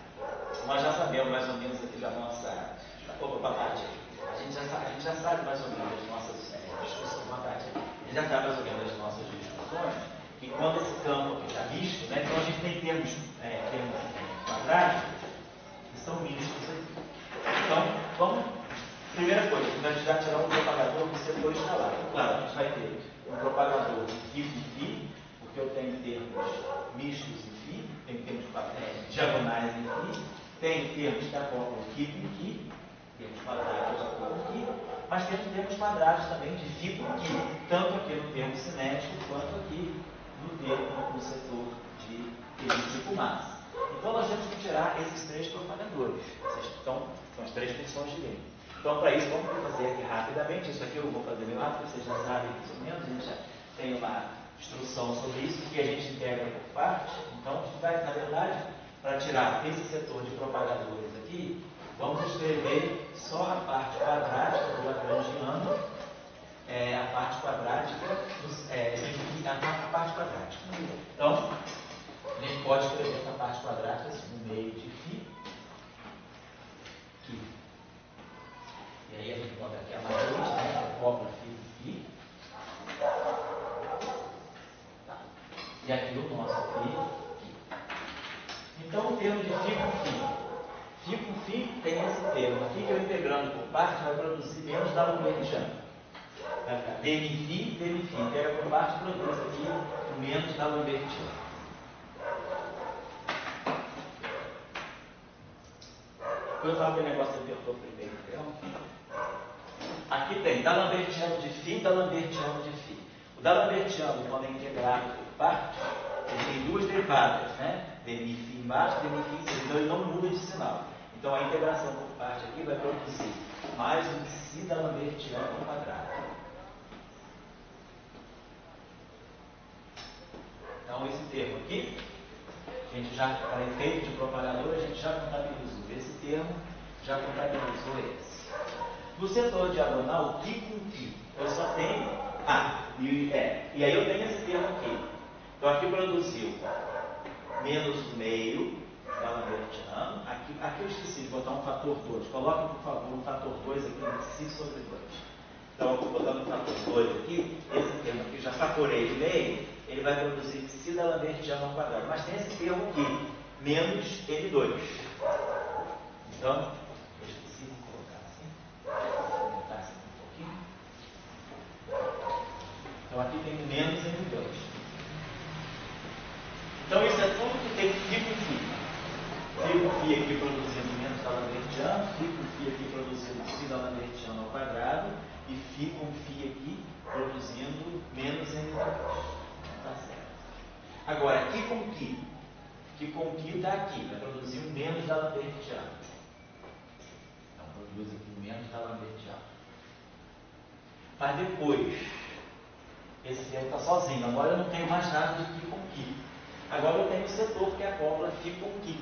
Nós já sabemos mais ou menos aqui da nossa... Opa, Tati, a gente já sabe mais ou menos das nossas discussões. Tati, a gente já sabe mais ou menos das nossas discussões, que quando esse campo aqui está misto, né, então a gente tem termos quadráticos que são mistos aqui. Então, vamos... Primeira coisa, a gente vai precisar tirar um propagador do setor escalar. Claro, a gente vai ter um propagador de φ, porque eu tenho termos mistos em φ, tenho termos diagonais em φ, tenho termos que acoplam φ com φ, termos quadrados de acordo com φ, mas temos termos quadrados também de φ com φ, tanto aqui no termo cinético quanto aqui no setor de tipo massa. Então, nós temos que tirar esses 3 propagadores. São as 3 funções de lei. Então, para isso, vamos fazer aqui rapidamente. Isso aqui eu vou fazer meio rápido, vocês já sabem mais ou menos. A gente já tem uma instrução sobre isso, que a gente integra por parte. Então, a gente vai, na verdade, para tirar esse setor de propagadores aqui, vamos escrever só a parte quadrática do lagrangiano, a parte quadrática, a parte quadrática. Então, a gente pode escrever essa parte quadrática assim, no meio de φ, aqui. E aí a gente bota aqui a matriz, né? Acopla φ. Tá. E aqui o nosso φ. Então, o termo de φ com φ. Φ com φ tem esse termo aqui que eu integrando por parte vai produzir menos da Lambertiana. Vai ficar dmφ, dmφ. Integra por parte e produz aqui o menos da Lambertiana. Depois eu aquele negócio que apertou primeiro. Aqui tem D'Alembertiano de φ, D'Alembertiano de φ. O D'Alembertiano, quando é integrado por partes, ele tem 2 derivadas, né? Dmφ embaixo, dmφ em cima. Então ele não muda de sinal. Então a integração por parte aqui vai produzir mais um psi D'Alembertiano ao quadrado. Então esse termo aqui, a gente já, para efeito de propagador, a gente já contabilizou esse termo, já contabilizou esse. No setor diagonal, φ com φ, eu só tenho... e aí eu tenho esse termo aqui. Então aqui produziu menos o meio da Lambertiano. Aqui eu esqueci de botar um fator 2. Coloque, por favor, um fator 2 aqui, psi sobre 2. Então eu vou botar um fator 2 aqui. Esse termo aqui, já fatorei o meio, ele vai produzir psi da Lambertiano ao quadrado. Mas tem esse termo aqui, menos N2. Então, eu esqueci de colocar assim. Vou botar assim um pouquinho. Então aqui tem menos N2. Então isso é tudo que tem φ com φ. Φ com φ aqui produzindo menos da Lambertiano, φ com φ aqui produzindo psi da Lambertiano ao quadrado, e φ com φ aqui produzindo menos N2. Tá certo. Agora, φ com φ está aqui, vai produzir um menos da Lambertiano. Então, produz aqui um menos da Lambertiano. Mas depois, esse termo está sozinho. Agora eu não tenho mais nada de φ com φ. Agora eu tenho o setor que acopla φ com φ.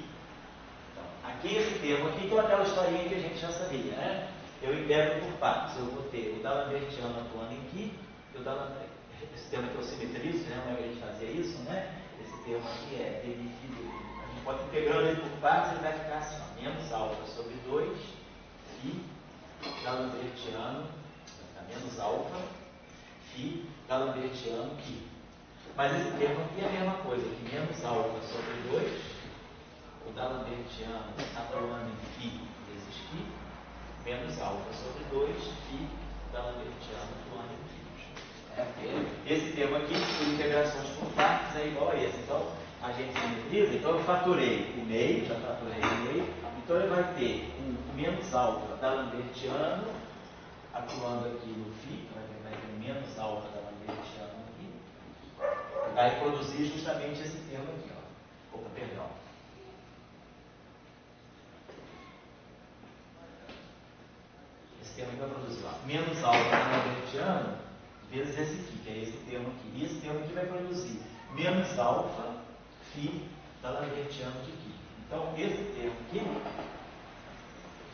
Então, aqui esse termo aqui, que é aquela historinha que a gente já sabia, né? Eu integro por partes. Eu vou ter o da Lambertiano atuando em φ, e o da Lambertiano. Esse termo aqui eu simetrizo, né? Como é que a gente fazia isso, né? Esse termo aqui é dmφ. A gente pode integrando ele por partes, ele vai ficar assim, ó, menos alfa sobre 2, φ da Lambertiano, vai ficar menos alfa, φ da Lambertiano φ. Mas esse termo aqui é a mesma coisa, que menos alfa sobre 2, o da Lambertiano atuando em φ vezes φ, menos alfa sobre 2, φ da Lambertiano atuando em φ. Esse termo aqui, por integrações por partes, é igual a esse. Então, a gente simetriza, então eu fatorei o meio, já fatorei o meio, então ele vai ter um menos alfa da Lambertiano, atuando aqui no φ, vai ter menos alfa da Lambertiano aqui, vai produzir justamente esse termo aqui, ó. Opa, perdão. Esse termo aqui vai produzir, ó, menos alfa da Lambertiano vezes esse φ, que é esse termo aqui. E esse termo aqui vai produzir menos alfa φ da Lambertiano de φ. Então, esse termo aqui, a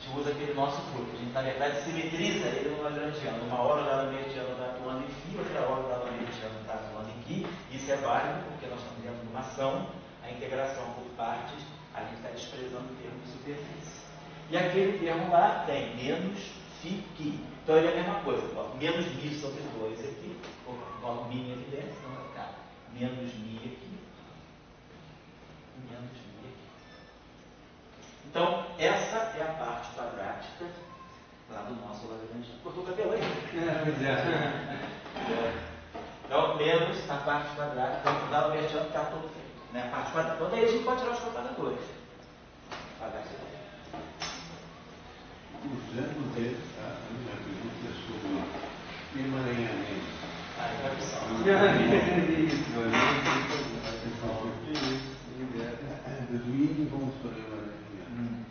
gente usa aquele nosso truque. A gente, na verdade, simetriza ele no Lagrangiano. Uma hora o Lagrangiano está atuando em φ, outra hora o Lagrangiano está atuando em φ. Isso é válido porque nós estamos dentro de uma ação. A integração por partes, a gente está desprezando o termo de superfície. E aquele termo lá tem menos φ que. Então, ele é a mesma coisa. Ó, menos μ sobre 2 aqui. Coloco μ em evidência, não vai ficar menos μ aqui. Menos μ aqui. Então, essa é a parte quadrática lá do nosso Lagrangiano. Cortou o cabelo aí? Então, menos a parte quadrática da Lagrangiano está todo feito. Né? A parte quadrática. Então, daí a gente pode tirar os propagadores. O exemplo dele, a minha pergunta é sobre emaranhamento. Resumindo, vamos para o emaranhamento.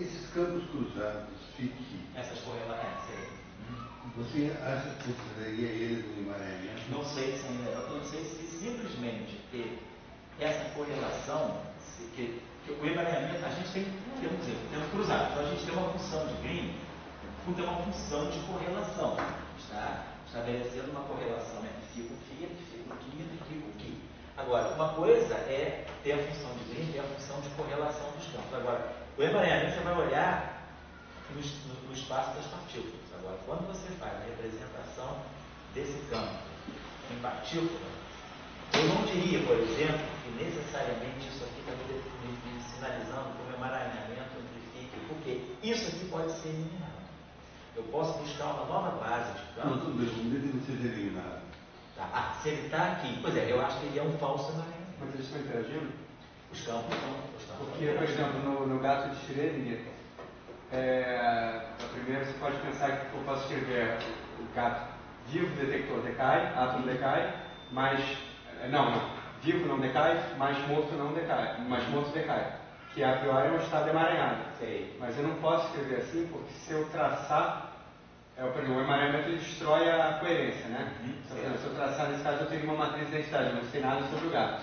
Esses campos cruzados, FIC, essas correlações. você acha que consideraria eles um emaranhamento? Não sei se simplesmente ter essa correlação, que o emaranhamento, a gente tem cruzado. Então a gente tem uma função de Green, tem uma função de correlação. Está estabelecendo uma correlação entre φ com φ, entre φ com φ, entre φ com φ. Agora, uma coisa é ter a função de Green, ter a função de correlação dos campos. Agora, o emaranhamento você vai olhar no espaço das partículas. Agora, quando você faz a representação desse campo em partícula, eu não diria, por exemplo, que necessariamente isso aqui está me sinalizando como emaranhamento entre φ e φ, porque isso aqui pode ser eliminado. Eu posso buscar uma nova base de campo. Não, tudo bem, não deve ser eliminado. Tá. Se ele está aqui, pois é, eu acho que ele é um falso emaranhamento. Mas eles estão interagindo? Os campos estão. Porque, por exemplo, no gato de Schrödinger, primeiro você pode pensar que eu posso escrever o gato vivo, detector decai, átomo decai, mas. Vivo não decai, mas morto não decai, mas morto decai. Que a priori é um estado emaranhado. Sei. Mas eu não posso escrever assim, porque se eu traçar, o emaranhamento ele destrói a coerência, né? Se eu traçar, nesse caso, eu teria uma matriz de identidade, eu não sei nada sobre o gato.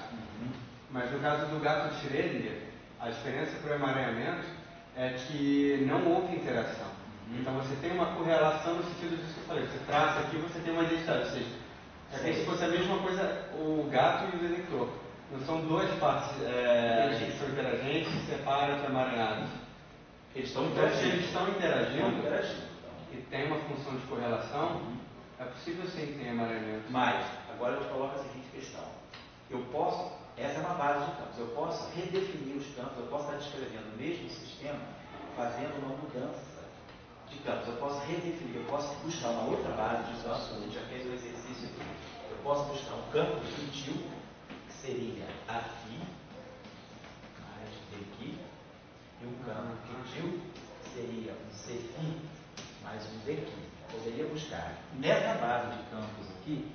Mas no caso do gato de Schrödinger, a diferença para o emaranhamento é que não houve interação. Então você tem uma correlação no sentido disso que eu falei. Você traça aqui, você tem uma identidade. Ou seja, é como se fosse a mesma coisa o gato e o detector. Não são duas partes que são interagentes e separam os emaranhados. Eles estão Então, se eles estão interagindo e tem uma função de correlação, é possível sim que tenha emaranhamento. Mas, agora eu te coloco a seguinte questão. Essa é uma base de campos, eu posso redefinir os campos, eu posso estar descrevendo o mesmo sistema, fazendo uma mudança de campos. Eu posso redefinir, eu posso buscar uma outra base de campos, a gente já fez o exercício aqui. Eu posso buscar um campo sutil, que seria aqui, mais daqui, e um campo sutil, que seria um CFI, mais um daqui. Poderia buscar. Nessa base de campos aqui,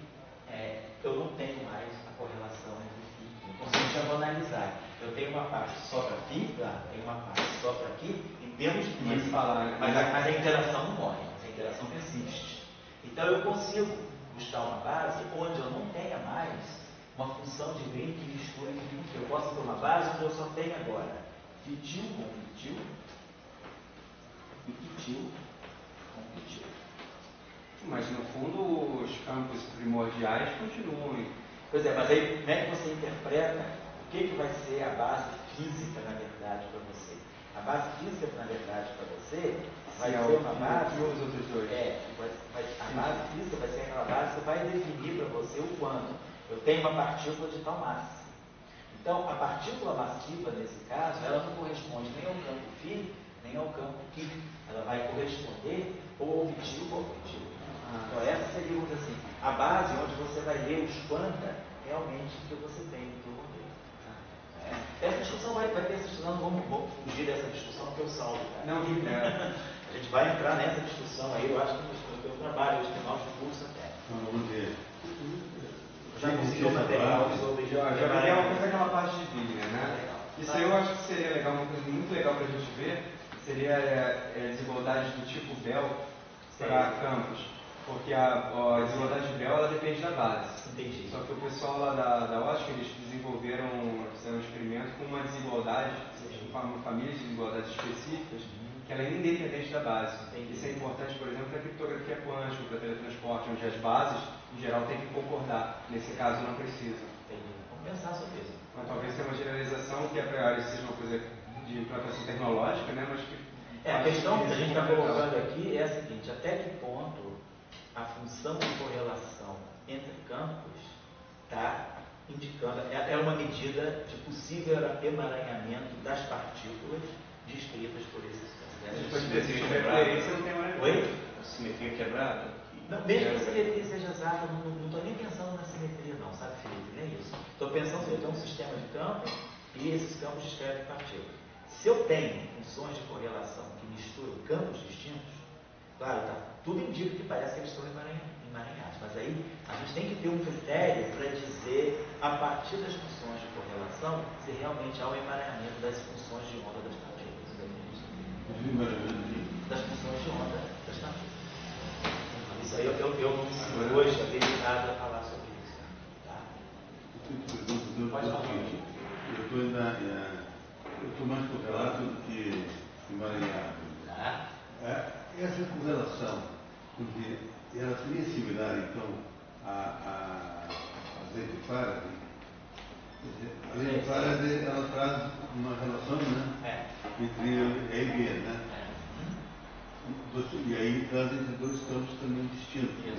eu não tenho mais a correlação entre φ. Então, se a gente analisar, eu tenho uma parte só para φ, tenho uma parte só para aqui, e temos isso. Mas a interação não morre, a interação persiste. Então, eu consigo buscar uma base onde eu não tenha mais uma função de Green que mistura φ com φ. Eu posso ter uma base onde eu só tenho agora φ-til com φ-til e φ-til com φ-til. Mas no fundo os campos primordiais continuam. Pois é, mas aí como é que você interpreta o que vai ser a base física, na verdade, para você? A base física, na verdade, para você vai ser uma base. E os outros dois? A base física vai ser aquela base que vai definir para você o quanto. Eu tenho uma partícula de tal massa. Então, a partícula massiva, nesse caso, ela não corresponde nem ao campo φ, nem ao campo φ. Ela vai corresponder ou ao φ-til ou ao φ-til. Então, essa seria, vamos dizer assim, a base onde você vai ler os quanta realmente que você tem no seu modelo. Essa discussão vai ter essa discussão, não vamos fugir dessa discussão que eu salvo, cara. Não, A gente vai entrar nessa discussão aí, eu acho que no teu trabalho, de final de curso até. Vamos ver. Já conseguiu material sobre já peguei uma coisa daquela parte de Bíblia, né? Isso aí eu acho que seria legal, uma coisa muito legal para a gente ver, seria a desigualdade do tipo Bell para campos. Porque a desigualdade de Bell, ela depende da base. Entendi. Só que o pessoal lá da ótica, eles desenvolveram, fizeram um experimento com uma desigualdade, uma família de desigualdades específicas, que ela é independente da base. Isso é importante, por exemplo, para a criptografia quântica, para teletransporte, onde as bases, em geral, têm que concordar. Nesse caso, não precisam. Entendi. Vamos pensar sobre isso. Então, talvez seja uma generalização que, a priori, seja uma coisa de implantação tecnológica, né? Mas que a questão que a gente está colocando aqui é a seguinte: até que ponto a função de correlação entre campos está indicando, é uma medida de possível emaranhamento das partículas descritas por esses campos. Depois de simetria coerência, não tem emaranhamento. Oi? Simetria quebrada? Não, mesmo que a simetria seja exata, não estou nem pensando na simetria não, sabe, Felipe? Nem isso. Estou pensando que eu tenho um sistema de campos e esses campos descrevem partículas. Se eu tenho funções de correlação que misturam campos distintos, claro, tá, tudo indica que parece que eles estão emaranhados, mas aí a gente tem que ter um critério para dizer, a partir das funções de correlação, se realmente há um emaranhamento das funções de onda das partículas. Das funções de onda das partículas. Isso aí eu não me sinto hoje habilitado a falar sobre isso. Tá? Pode falar. Eu estou mais correlato do que emaranhado. Tá? Essa correlação, porque ela seria similar, então, a Z de Faraday. A Z de Faraday, ela traz uma relação, né? Entre E e B, né? E aí traz entre dois campos também distintos. Né?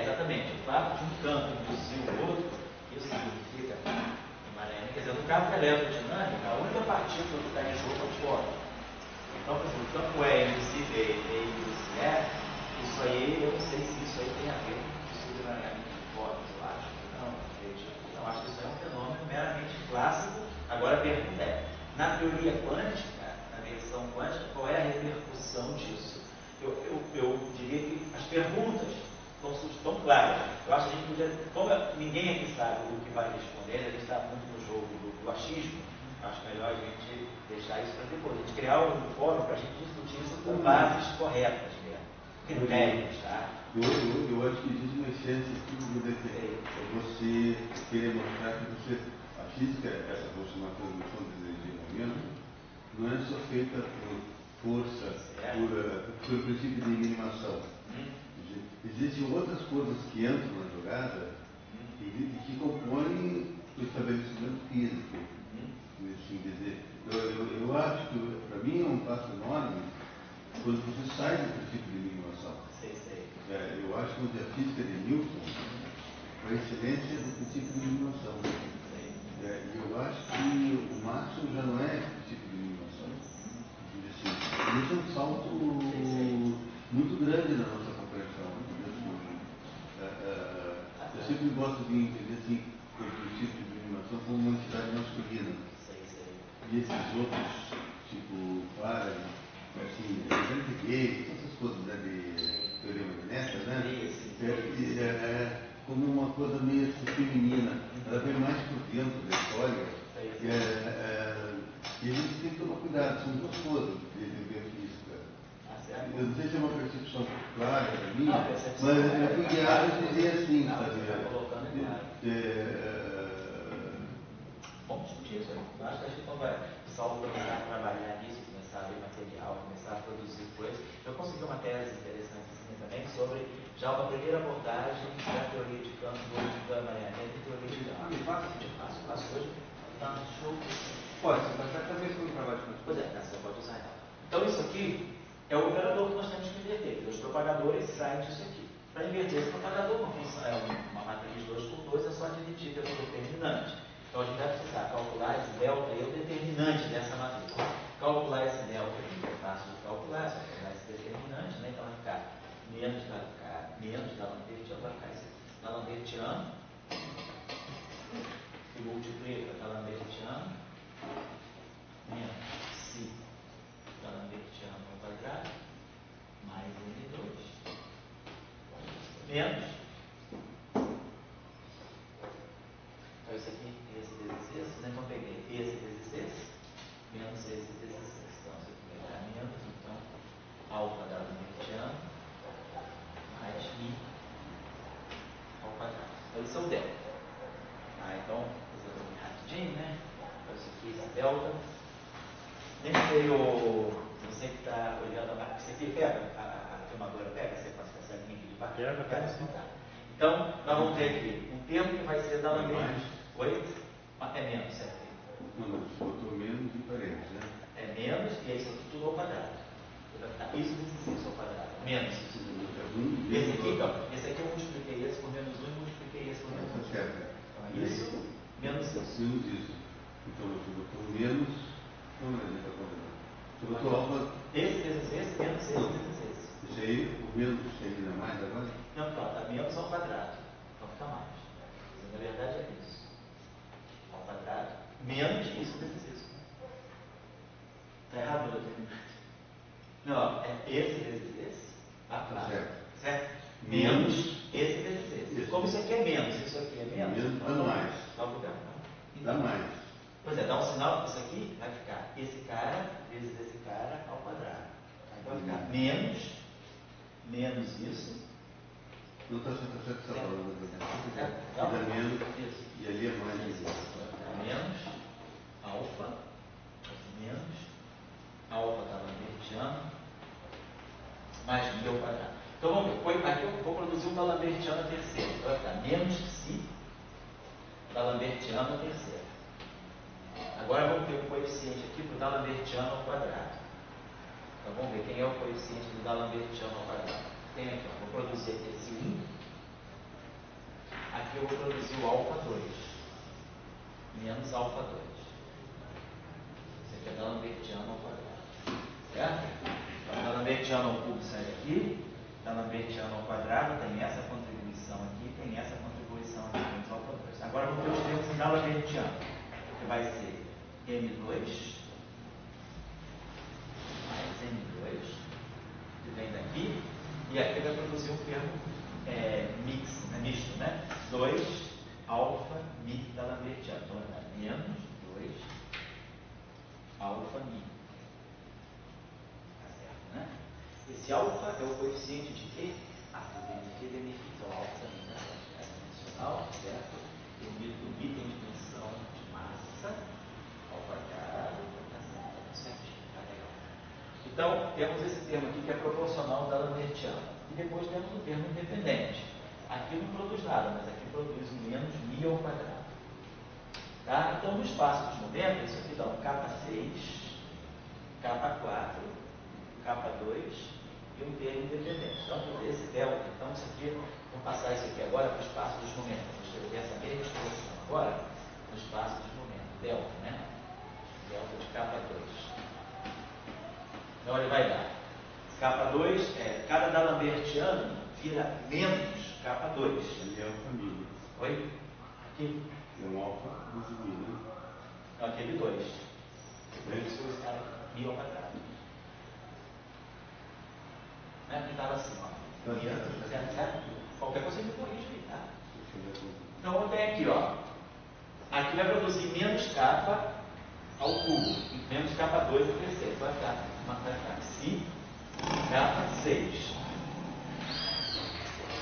Exatamente. O fato de um campo induzir o outro, isso significa emaranhamento. Quer dizer, no caso da eletrodinâmica, a única partícula que está em jogo é o fóton. Então, por exemplo, o campo E induzir B e induzir F, isso aí, eu não sei se isso aí tem a ver com o emaranhamento de fótons, eu acho que não, acredito. Então, acho que isso é um fenômeno meramente clássico. Agora a pergunta é, na teoria quântica, na versão quântica, qual é a repercussão disso? Eu diria que as perguntas estão claras. Eu acho que a gente podia, como ninguém aqui sabe o que vai responder, a gente está muito no jogo do achismo, acho melhor a gente deixar isso para depois. A gente criar um fórum para a gente discutir isso com bases corretas mesmo, critérios, tá? Eu acho que existe uma essência que você querer mostrar que a física, essa aproximação de energia e movimento, não é só feita por força, por princípio de minimação. Existem outras coisas que entram na jogada e que compõem o estabelecimento físico. Assim dizer, eu acho que, para mim, é um passo enorme quando você sai do princípio de minimação. Eu acho que a física de Newton foi a excelência do princípio de minimação. E eu acho que o Maxwell já não é princípio de minimação. Assim, isso é um salto muito grande na nossa compreensão. Eu sempre gosto de entender assim, o princípio de minimação como uma entidade masculina. E esses outros, tipo Faraday, assim, Gates, essas coisas, né, de teoria magnética, né? Como uma coisa meio feminina. Ela vem mais por dentro da história. E a gente tem que tomar cuidado, são duas coisas de ver física. Eu não sei se é uma percepção clara para mim, mas eu fui guiado a dizer assim, Vamos discutir isso aí. Eu acho que a gente não vai só começar a trabalhar nisso, começar a ver material, começar a produzir coisas. Eu consegui uma tese interessante também sobre já uma primeira abordagem da teoria de campo do emaranhamento e teoria de campo. Faço hoje. Tá no show. Pode, você vai fazer isso no trabalho. Pois é, você pode usar então. Então isso aqui é o operador que nós temos que inverter. Os propagadores saem disso aqui. Para inverter esse propagador, uma matriz 2x2 é só dividir pelo determinante. Então a gente vai precisar calcular esse delta e o determinante dessa matriz. Calcular esse delta aqui é fácil de calcular, só pegar esse determinante, né? Então vai ficar menos da Lambertiano, vai ficar esse da Lambertiano, que multiplica da Lambertiano menos. Então isso aqui, esse vezes esse, né? Então peguei esse vezes esse, menos esse vezes esse. Então isso aqui vai dar menos, então alfa da lambertiana mais mi ao quadrado. Então isso é o delta. Então, vou fazer um rapidinho, né? Então isso aqui, esse delta. Nem veio, você que está olhando a máquina, isso aqui pega, a filmadora pega, você passa essa linha aqui de baixo. Pega. Então, nós vamos ter aqui um termo que vai ser da lambertiana. Oi? É menos, certo? Não, mas você botou menos e parênteses, né? É menos, e aí isso aqui tudo ao quadrado. Isso vezes isso ao quadrado. Menos. Esse aqui, então, esse aqui eu multipliquei esse por menos 1 e multipliquei esse por menos 1. Certo. Então é isso, menos isso. Menos isso. Então você botou menos. Não, mas ele está contando. Você botou alfa. Esse vezes esse, menos esse vezes esse. Isso aí, o menos ainda mais agora? Não, tá menos ao quadrado. Então fica mais. Mas, na verdade é isso. Ao quadrado, menos isso vezes isso. Está errado, doutor? Não, é esse vezes esse. Tá certo? Menos esse vezes esse. Isso. Como isso aqui é menos, isso aqui é menos. Menos dá mais. Dá mais. Pois é, dá um sinal, isso aqui vai ficar esse cara vezes esse cara ao quadrado. Aí vai ficar menos isso. Não está certo essa palavra. Certo? Dá menos Isso. e ali é mais. Menos alfa da lambertiana mais mi ao quadrado. Então vamos ver, aqui eu vou produzir um da lambertiana terceira. Então vai ficar menos psi da lambertiana terceira. Agora vamos ter o coeficiente aqui para o da lambertiana ao quadrado. Então vamos ver quem é o coeficiente do da lambertiana ao quadrado. Tem aqui, ó, vou produzir aqui esse 1. Aqui eu vou produzir o alfa 2 menos alfa 2. Isso aqui é da lambertiana ao quadrado. Certo? Então, da lambertiana ao cubo sai daqui. Da lambertiana ao quadrado tem essa contribuição aqui, tem essa contribuição aqui, menos alfa 2. Agora vamos ter os termos da lambertiana, que vai ser M2 mais M2, que vem daqui, e aqui vai produzir um termo misto, né? 2 alfa mi da lambertiana. Então vai dar menos 2 alfa mi. Tá certo, né? Esse alfa é o coeficiente de quê? De que beneficia o alfa também, né? É dimensional, certo? E o mi tem dimensão de massa ao quadrado, tá certinho, tá legal. Então, temos esse termo aqui que é proporcional da lambertiana. E depois temos o termo independente. Aqui não produz nada, mas aqui produz menos mi ao quadrado. Tá? Então, no espaço dos momentos, isso aqui dá um K6, K4, K2 e um termo independente. Então, esse delta, então, isso aqui, vou passar isso aqui agora para o espaço dos momentos. Vou escrever essa mesma expressão agora no espaço dos momentos. Delta, né? Delta de K2. Então, ele vai dar. K2 cada da lambertiano vira menos K2. Ali é alfa mi. Oi? Aqui. É um alfa dos mi, né? Não, aquele 2. Por isso esse cara mi ao quadrado. Né? Que estava assim, ó. Certo? Qualquer coisa me corrige aí, tá? Então eu tenho aqui, ó. Aqui vai produzir menos K ao cubo. E menos K2 ao terceiro. Vai ficar psi K6.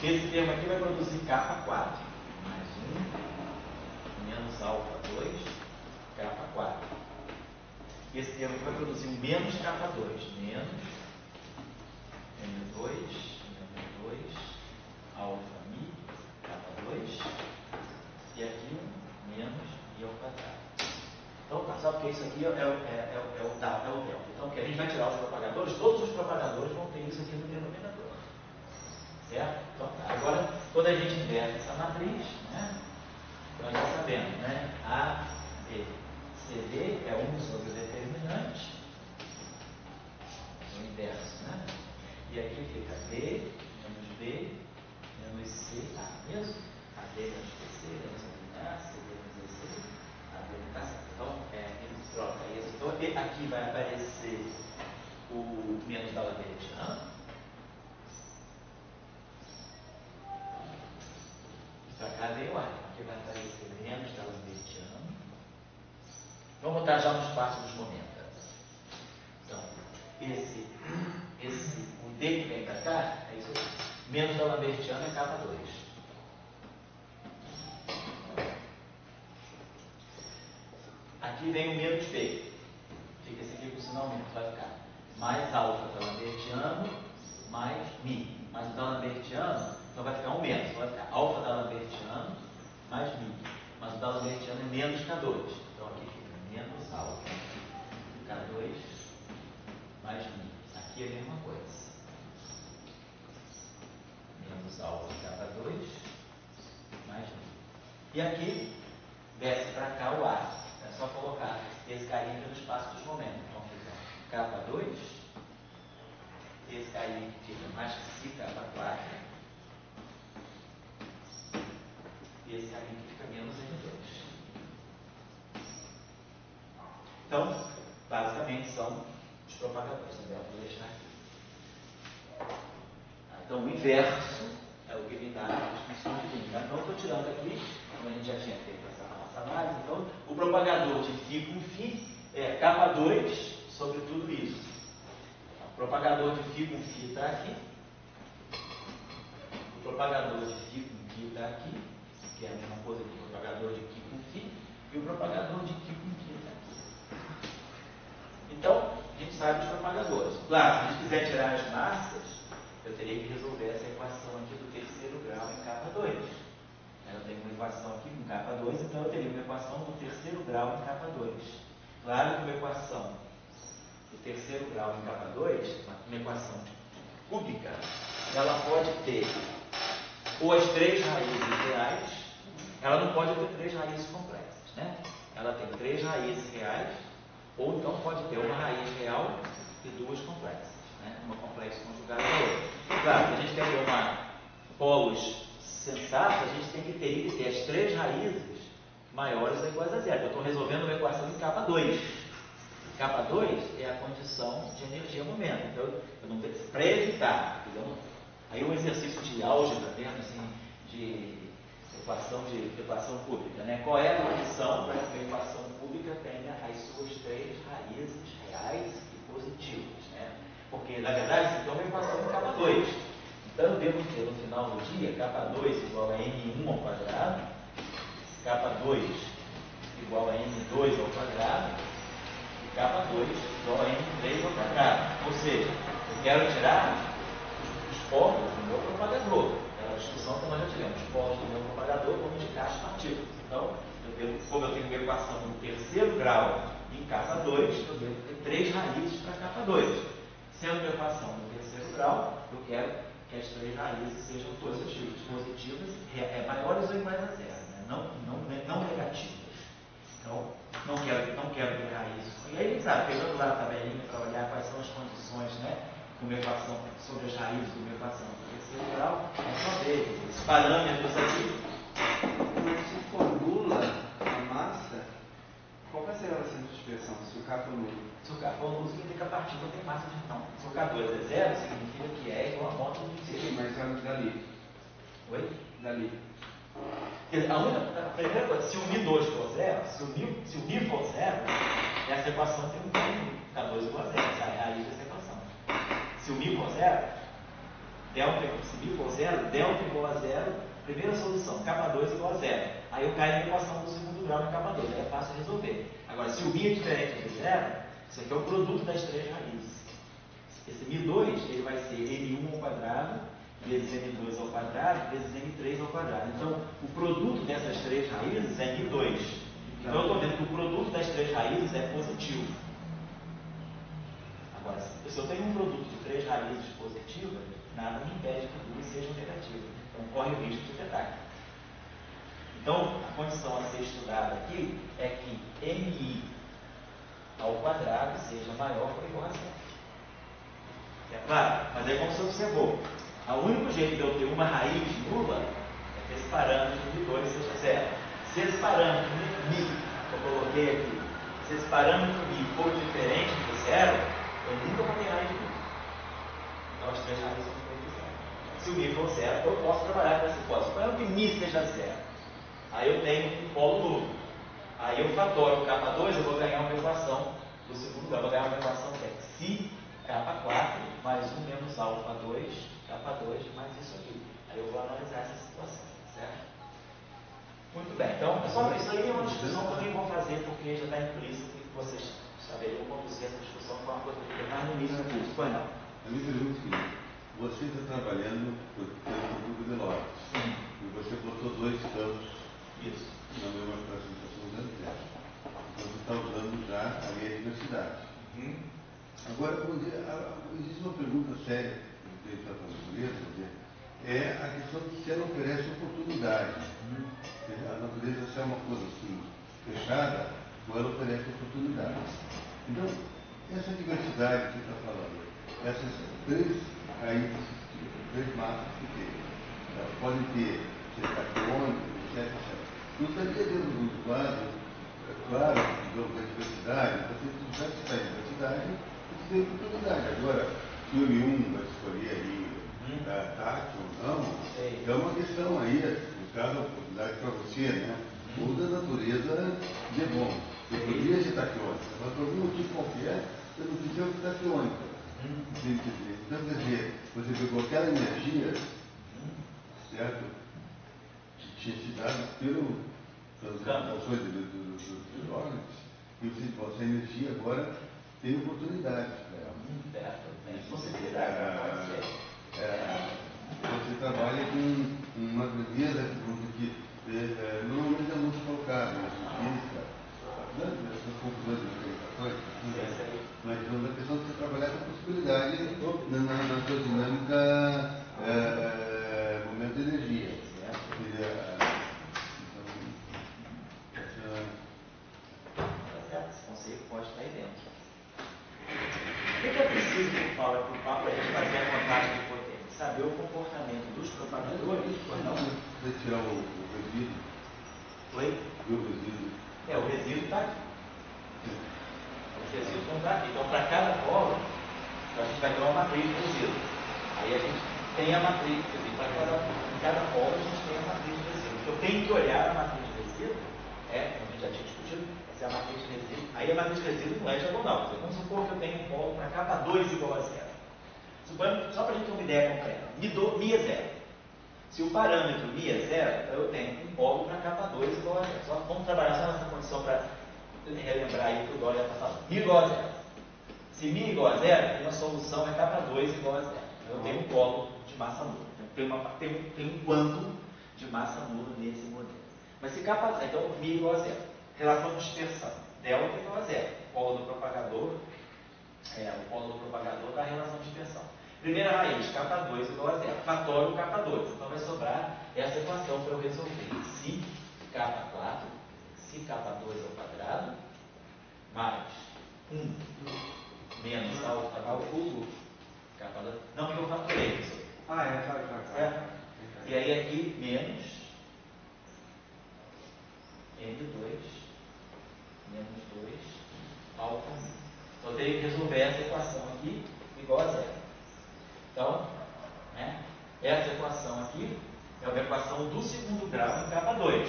Esse termo aqui vai produzir K4. Mais 1 menos alfa 2 K4. Esse termo aqui vai produzir um menos K2. Menos M2 alfa mi K2 e aqui um menos mi ao quadrado. Então tá, só porque isso aqui é o delta. Então que a gente vai tirar os propagadores, todos os propagadores vão ter isso aqui no denominador. Certo? Então tá. Agora, quando a gente inverte essa matriz, né, nós já sabemos, né? A, B, C, D é 1 sobre o determinante, o inverso, né? E aqui fica B, menos C, A mesmo? A B menos PC, menos A, C, B menos C, A B não está certo. Então, ele troca isso. Então, aqui vai aparecer o menos da lambertiana. em ordem. Aqui vai aparecer menos d'Alembertiano. Vamos botar já no espaço dos momentos. Então, o D que vem para cá, é isso aqui. Menos d'Alembertiano é capa 2. Aqui vem o menos B. Fica esse aqui com o sinal menos. Vai ficar mais alfa d'Alembertiano mais Mi. Mas o d'Alembertiano, então vai ficar um menos. Vai ficar alfa d'Alembertiano mais Mi. Mas o d'Alembertiano é menos K2. Então aqui fica menos alfa K2 mais Mi. Aqui é a mesma coisa. Menos alfa K2 mais Mi. E aqui desce para cá o A. É só colocar esse carinha aqui no espaço dos momentos. Então fica K2, esse carinha aqui fica mais que K4, e esse carinha aqui fica menos N2. Então, basicamente são os propagadores. Vou deixar aqui. Então, o inverso é o que me dá as funções de linha. Então, estou tirando aqui, como a gente já tinha feito essa nossa análise. Então, o propagador de φ com φ é K2 sobre tudo isso. O propagador de φ com φ está aqui. O propagador de φ com φ está aqui, que é a mesma coisa que o propagador de φ com φ. E o propagador de φ com φ está aqui. Então, a gente sabe os propagadores. Claro, se a gente quiser tirar as massas, eu teria que resolver essa equação aqui do terceiro grau em K2. Eu tenho uma equação aqui com K2, então eu teria uma equação do terceiro grau em K2. Claro que uma equação do terceiro grau em K2, uma equação cúbica, ela pode ter ou as três raízes reais, ela não pode ter três raízes complexas, né? Ela tem três raízes reais, ou então pode ter uma raiz real e duas complexas, né? Uma complexa conjugada com a outra. Claro, se a gente quer ter polos sensatos, a gente tem que ter as três raízes maiores ou iguais a zero. Eu estou resolvendo uma equação em K2. K2 é a condição de energia-momento. Então, eu não tenho para evitar. Aí um exercício de álgebra mesmo, assim, de equação cúbica, né? Qual é a condição para que a equação cúbica tenha as suas três raízes reais e positivas, né? Porque, na verdade, isso é uma equação em K2. Então, eu devo ter no final do dia K2 igual a N1 ao quadrado, K2 igual a N2 ao quadrado, e K2 igual a N3 ao quadrado. Ou seja, eu quero tirar os polos do meu propagador. É uma discussão que nós já tivemos. Os polos do meu propagador vão indicar as partículas. Então, como eu tenho uma equação no terceiro grau em K2, eu devo ter três raízes para K2. Sendo uma equação no terceiro grau, eu quero que as três raízes sejam positivas, maiores ou iguais a zero, né? não negativas. Então, não quero ter raízes. E aí, claro, pegando lá a tabelinha para olhar quais são as condições, né, de uma equação sobre as raízes de uma equação do terceiro grau, é só ver esses parâmetros aqui. Mas se for nula a massa, qual vai ser a relação de expressão se o K for nulo? Se o K for nulo, significa que a partícula tem massa de não. Se o K2 é zero, significa que é igual a moto de zero. Sim, mas dali. Oi? Dali. A primeira coisa, se o Mi2 for zero, se o Mi for zero, essa equação tem um K2 igual a zero. Essa é a raiz dessa equação. Se o Mi for zero, se Mi for zero, delta igual a zero, primeira solução, K2 igual a zero. Aí eu caio na equação do segundo grau em K2, aí é fácil resolver. Agora, se o Mi é diferente de zero, isso aqui é o produto das três raízes. Esse Mi2, ele vai ser N1 ao quadrado, vezes N2 ao quadrado, vezes N3 ao quadrado. Então, o produto dessas três raízes é Mi2. Então, eu estou vendo que o produto das três raízes é positivo. Agora, se eu tenho um produto de três raízes positivas, nada me impede que duas sejam negativas. Então, corre o risco de ter ataque. Então, a condição a ser estudada aqui é que Mi ao quadrado seja maior ou igual a zero. É claro, mas aí como você observou, o único jeito de eu ter uma raiz nula é que esse parâmetro de 2 seja zero. Se esse parâmetro Mi, que eu coloquei aqui, se esse parâmetro Mi for diferente de zero, eu nunca vou ter raiz nula. Então as três raízes são diferentes de zero. Se o Mi for zero, eu posso trabalhar com essa hipótese. Suponhamos que Mi seja zero. vou ganhar uma equação que é si K4 mais 1 menos alfa 2, K2 mais isso aqui. Aí eu vou analisar essa situação, certo? Muito bem, então, pessoal, isso aí é uma discussão que eu nem vou fazer, porque já está implícito que vocês saberiam conduzir essa discussão com uma coisa que está no início do curso. Pois não? A minha pergunta é o seguinte: você está trabalhando pelo grupo de Lopes. Sim. E você botou 2 campos Isso. na mesma classificação da zero. Então você está usando já a lei da diversidade. Agora, existe uma pergunta séria que a gente está falando mesmo, é a questão de se ela oferece oportunidade. A natureza, se é uma coisa assim fechada, ou ela oferece oportunidade. Então, essa diversidade que você está falando, essas 3 raízes que 3 massas que tem, elas podem ter cetaciônicos, etc. Não estaria dentro do quadro, claro, da diversidade, você já que está em diversidade, você tem oportunidade. Agora, se o M1 vai escolher aí tátil ou não, é uma questão aí, no caso, a oportunidade para você, né? Ou da natureza de bom. Eu poderia ser taquiônica, mas por algum motivo qualquer, eu não quis ser taquiônica. Então, quer dizer, você pegou aquela energia, certo? Que tinha se dado pelas ações dos órgãos, e essa energia agora tem oportunidade para ela. Tem possibilidade. Você trabalha com uma natureza que normalmente é muito colocada na física, essas confusões de mecanizações, mas a questão de você trabalhar com possibilidade na sua dinâmica momento de energia. Esse conceito pode estar aí dentro. O que é preciso que fala para o papo a gente fazer a contagem de potência? Saber o comportamento dos propagadores, ou não? Você tirar o resíduo. Oi? E o resíduo. O resíduo está aqui. Os resíduos vão estar aqui. Então, para cada polo, a gente vai ter uma matriz de resíduo. Aí a gente tem a matriz, quer dizer, em cada polo a gente tem a matriz de resíduo. O que eu tenho que olhar na matriz de resíduo como a gente já tinha discutido, se a matriz de resíduo. Aí a matriz de resíduo não é diagonal. Quer dizer, vamos supor que eu tenho um polo para K2 igual a 0. Suponho, só para a gente ter uma ideia concreta, Mi é 0. Se o parâmetro Mi é 0, eu tenho um polo para K2 igual a 0. Só vamos trabalhar só nessa condição para relembrar aí o que o Dória está falando. Mi igual a 0. Se Mi igual a 0, tem uma solução é K2 igual a 0. Eu tenho um polo de massa nula. Tem um quantum de massa nula nesse modelo. Mas se K0, então Mi igual a 0. Relação de dispersão. Delta igual a 0. O polo do propagador da relação de dispersão. Primeira raiz, K2 igual a 0. Fatório K2. Então vai sobrar essa equação para eu resolver. Si K4, si K2 ao quadrado, mais 1 menos alfa ao cubo, K2. Não que eu fatorei isso. Certo? E aí aqui, menos N2, menos 2, alfa. Então eu teria que resolver essa equação aqui igual a 0. Então, essa equação aqui é uma equação do segundo grau em K2.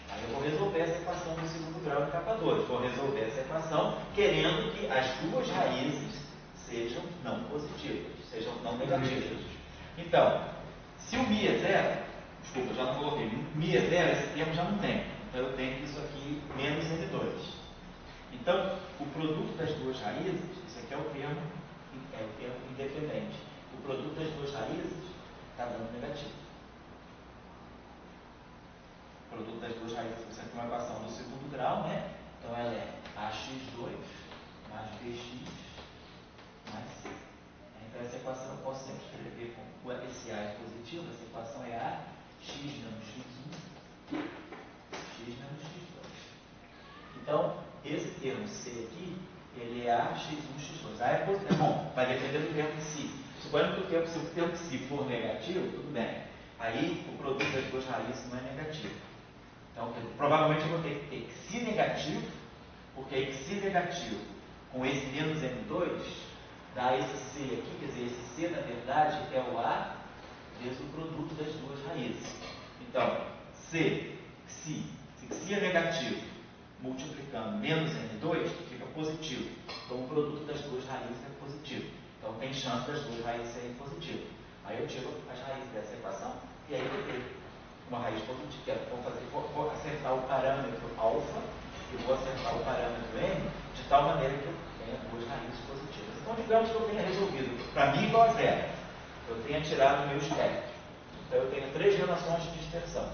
Aí eu vou resolver essa equação do segundo grau em K2. Vou resolver essa equação querendo que as duas raízes sejam não positivas, sejam não negativas. Então, se o Mi é 0, desculpa, já não coloquei, Mi é 0, esse termo já não tem. Então eu tenho isso aqui menos N2. Então, o produto das duas raízes, isso aqui é o termo independente. O produto das duas raízes está dando negativo. O produto das duas raízes, isso aqui é uma equação do segundo grau, né? Então ela é AX2 mais BX mais C. Então essa equação eu posso sempre escrever com esse A é positivo, essa equação é A, x menos x1, x menos x2. Então, esse termo C aqui, ele é A, x1, x2. A é positivo. Bom, vai depender do termo si. Suponho que se o termo si for negativo, tudo bem. Aí, o produto das duas raízes não é negativo. Então, provavelmente eu vou ter que ter si negativo, porque aí si negativo com esse menos M2 dá esse C aqui, quer dizer, esse C, na verdade, é o A vezes o produto das duas raízes. Então, se é negativo, multiplicando menos N2, fica positivo. Então o produto das duas raízes é positivo. Então tem chance das duas raízes serem positivas. Aí eu tiro as raízes dessa equação e aí eu tenho uma raiz positiva. Vou acertar o parâmetro alfa e vou acertar o parâmetro n de tal maneira que eu tenha duas raízes positivas. Então digamos que eu tenha resolvido para mim igual a zero. Eu tenha tirado o meu espectro. Então eu tenho três relações de dispersão.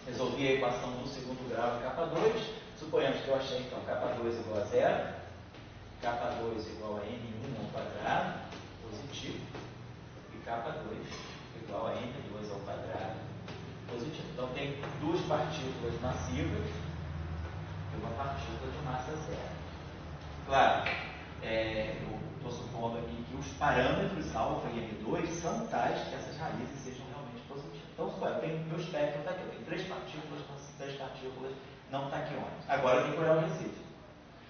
Resolvi a equação do segundo grau de K2. Suponhamos que eu achei então K2 igual a zero, K2 igual a N1 ao quadrado, positivo, e K2 igual a N2 ao quadrado, positivo. Então tem duas partículas massivas e uma partícula de massa zero. Claro, eu estou supondo aqui que os parâmetros alfa e M2 são tais que essas raízes sejam realmente positivas. Então, eu tenho meu espectro está aqui, eu tenho três partículas não taquiônicas. Agora eu tenho que olhar o resíduo.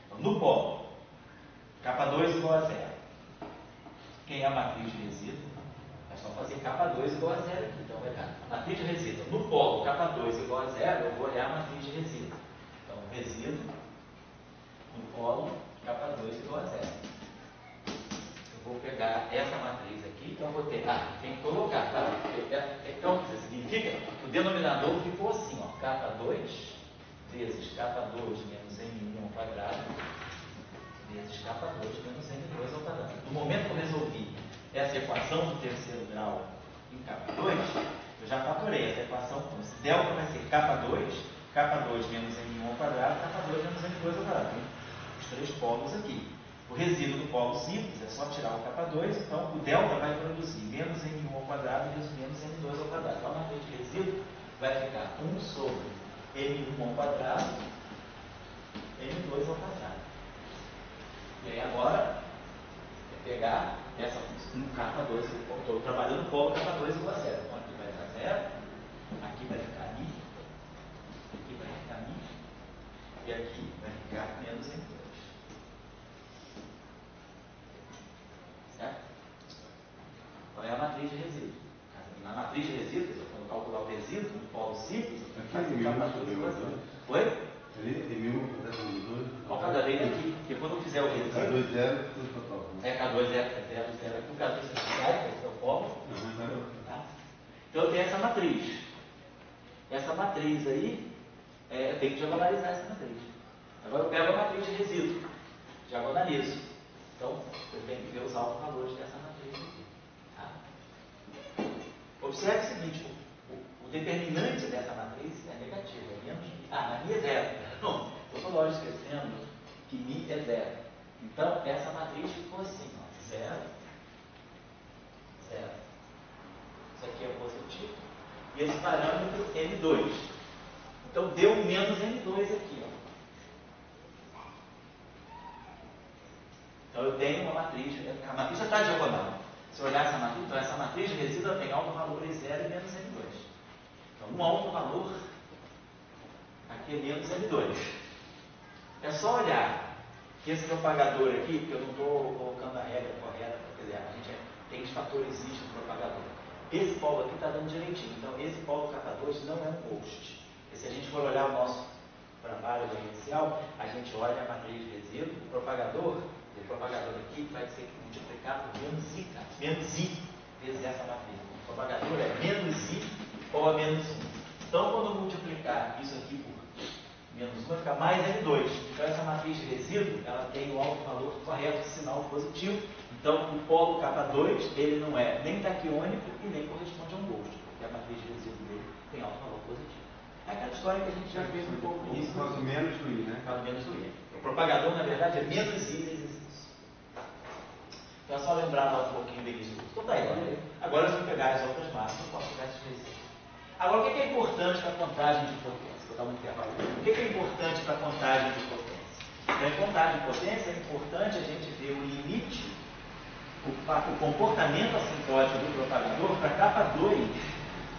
Então, no polo, K2 igual a zero. Quem é a matriz de resíduo? É só fazer K2 igual a zero aqui. Então, vai dar matriz de resíduo. No polo, K2 igual a zero, eu vou olhar a matriz de resíduo. Então, resíduo, no polo, K2 igual a zero. Eu vou pegar essa matriz aqui, então eu vou ter, tem que colocar, tá? Então, significa que o denominador ficou assim, ó, K2 vezes K2 menos N1 ao quadrado, vezes K2 menos N2 ao quadrado. No momento que eu resolvi essa equação do terceiro grau em K2, eu já fatorei essa equação. Então, esse delta vai ser K2 menos N1 ao quadrado, K2 menos N2 ao quadrado. Tem os três polos aqui. O resíduo do polo simples é só tirar o K2, então o delta vai produzir menos N1 ao quadrado vezes menos N2 ao quadrado. Então a matriz de resíduo vai ficar 1 sobre N1 ao quadrado, N2 ao quadrado. E aí agora, é pegar essa função K2, eu estou trabalhando no polo K2 igual a zero. Então aqui vai ficar zero, aqui vai ficar I, aqui vai ficar I, e aqui vai ficar menos N2. Certo? Qual é a matriz de resíduo? Na matriz de resíduo, quando eu calcular o resíduo no polo simples, eu tenho que fazer K2 igual a zero. Oi? Ao cada vez aqui, porque quando eu fizer o resíduo. K2 zero, tudo total. K2 zero, aqui o K2 vai, esse é o polo. Tá? Então eu tenho essa matriz. Essa matriz aí, eu tenho que diagonalizar essa matriz. Agora eu pego a matriz de resíduo, diagonalizo. Então eu tenho que ver os autovalores dessa matriz aqui. Tá? Observe o seguinte, o determinante dessa matriz é negativo, é menos mi. Na minha é zero. Não, eu estou logo esquecendo que mi é zero. Então, essa matriz ficou assim, ó, zero, zero. Isso aqui é positivo. E esse parâmetro N2. Então, deu menos N2 aqui, ó. Então, eu tenho uma matriz, a matriz já está diagonal. Se eu olhar essa matriz, então essa matriz de resíduo tem autovalores 0 e menos N2. Então, um autovalor aqui é menos N2. É só olhar que esse propagador aqui, porque eu não estou colocando a regra correta, quer dizer, a gente tem que fatorizar o propagador. Esse polo aqui está dando direitinho. Então, esse polo K2 não é um host. E se a gente for olhar o nosso trabalho inicial, a gente olha a matriz de resíduo, o propagador aqui vai ser multiplicado por menos I, menos I vezes essa matriz. O propagador é menos I ou a menos 1. Então, quando eu multiplicar isso aqui por menos 1, vai ficar mais N2. Então, essa matriz de resíduo, ela tem o autovalor correto, sinal positivo. Então, o polo K2, ele não é nem taquiônico e nem corresponde a um gosto, porque a matriz de resíduo dele tem autovalor positivo. É aquela história que a gente já fez um pouco no início. Caso menos do I, né? Caso menos do I. O propagador, na verdade, é menos I vezes isso. Então, é só lembrar lá um pouquinho do início. Então, tá aí. Agora, se eu pegar as outras massas, eu posso pegar esses resíduos. Agora, o que é importante para a contagem de potência? Vou dar um intervalo. O que é importante para a contagem de potência? Para a contagem de potência, é importante a gente ver o limite, o comportamento assintótico do propagador para K2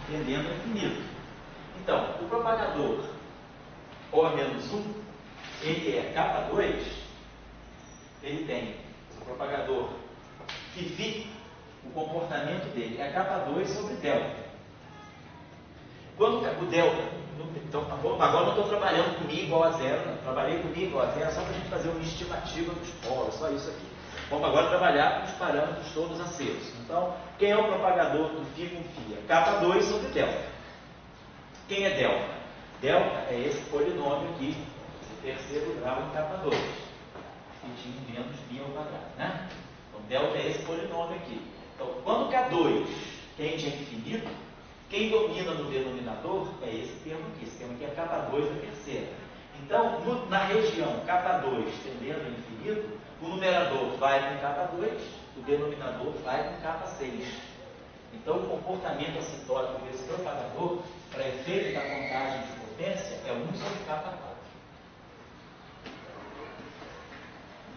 tendendo a infinito. Então, o propagador O-1, ele é K2, ele tem o propagador Φ, o comportamento dele é K2 sobre delta. Quando o delta Então, agora não estou trabalhando com I igual a zero, não. Trabalhei com I igual a zero só para a gente fazer uma estimativa dos polos, só isso aqui. Vamos agora trabalhar com os parâmetros todos acesos. Então, quem é o propagador do φ com φ? K2 sobre delta. Quem é delta? Delta é esse polinômio aqui, de terceiro grau em K2. Φ menos φ ao quadrado, né? Então, delta é esse polinômio aqui. Então, quando K2 tende a infinito, quem domina no denominador é esse termo aqui. Esse termo aqui é K2 da terceira. Então, na região K2 tendendo a infinito, o numerador vai com K2, o denominador vai com K6. Então, o comportamento assintótico desse propagador, para efeito da contagem de potência, é 1 sobre K4.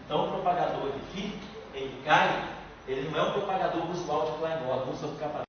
Então, o propagador de φ, ele cai, ele não é um propagador usual de Klein-Bordel, 1 sobre K4.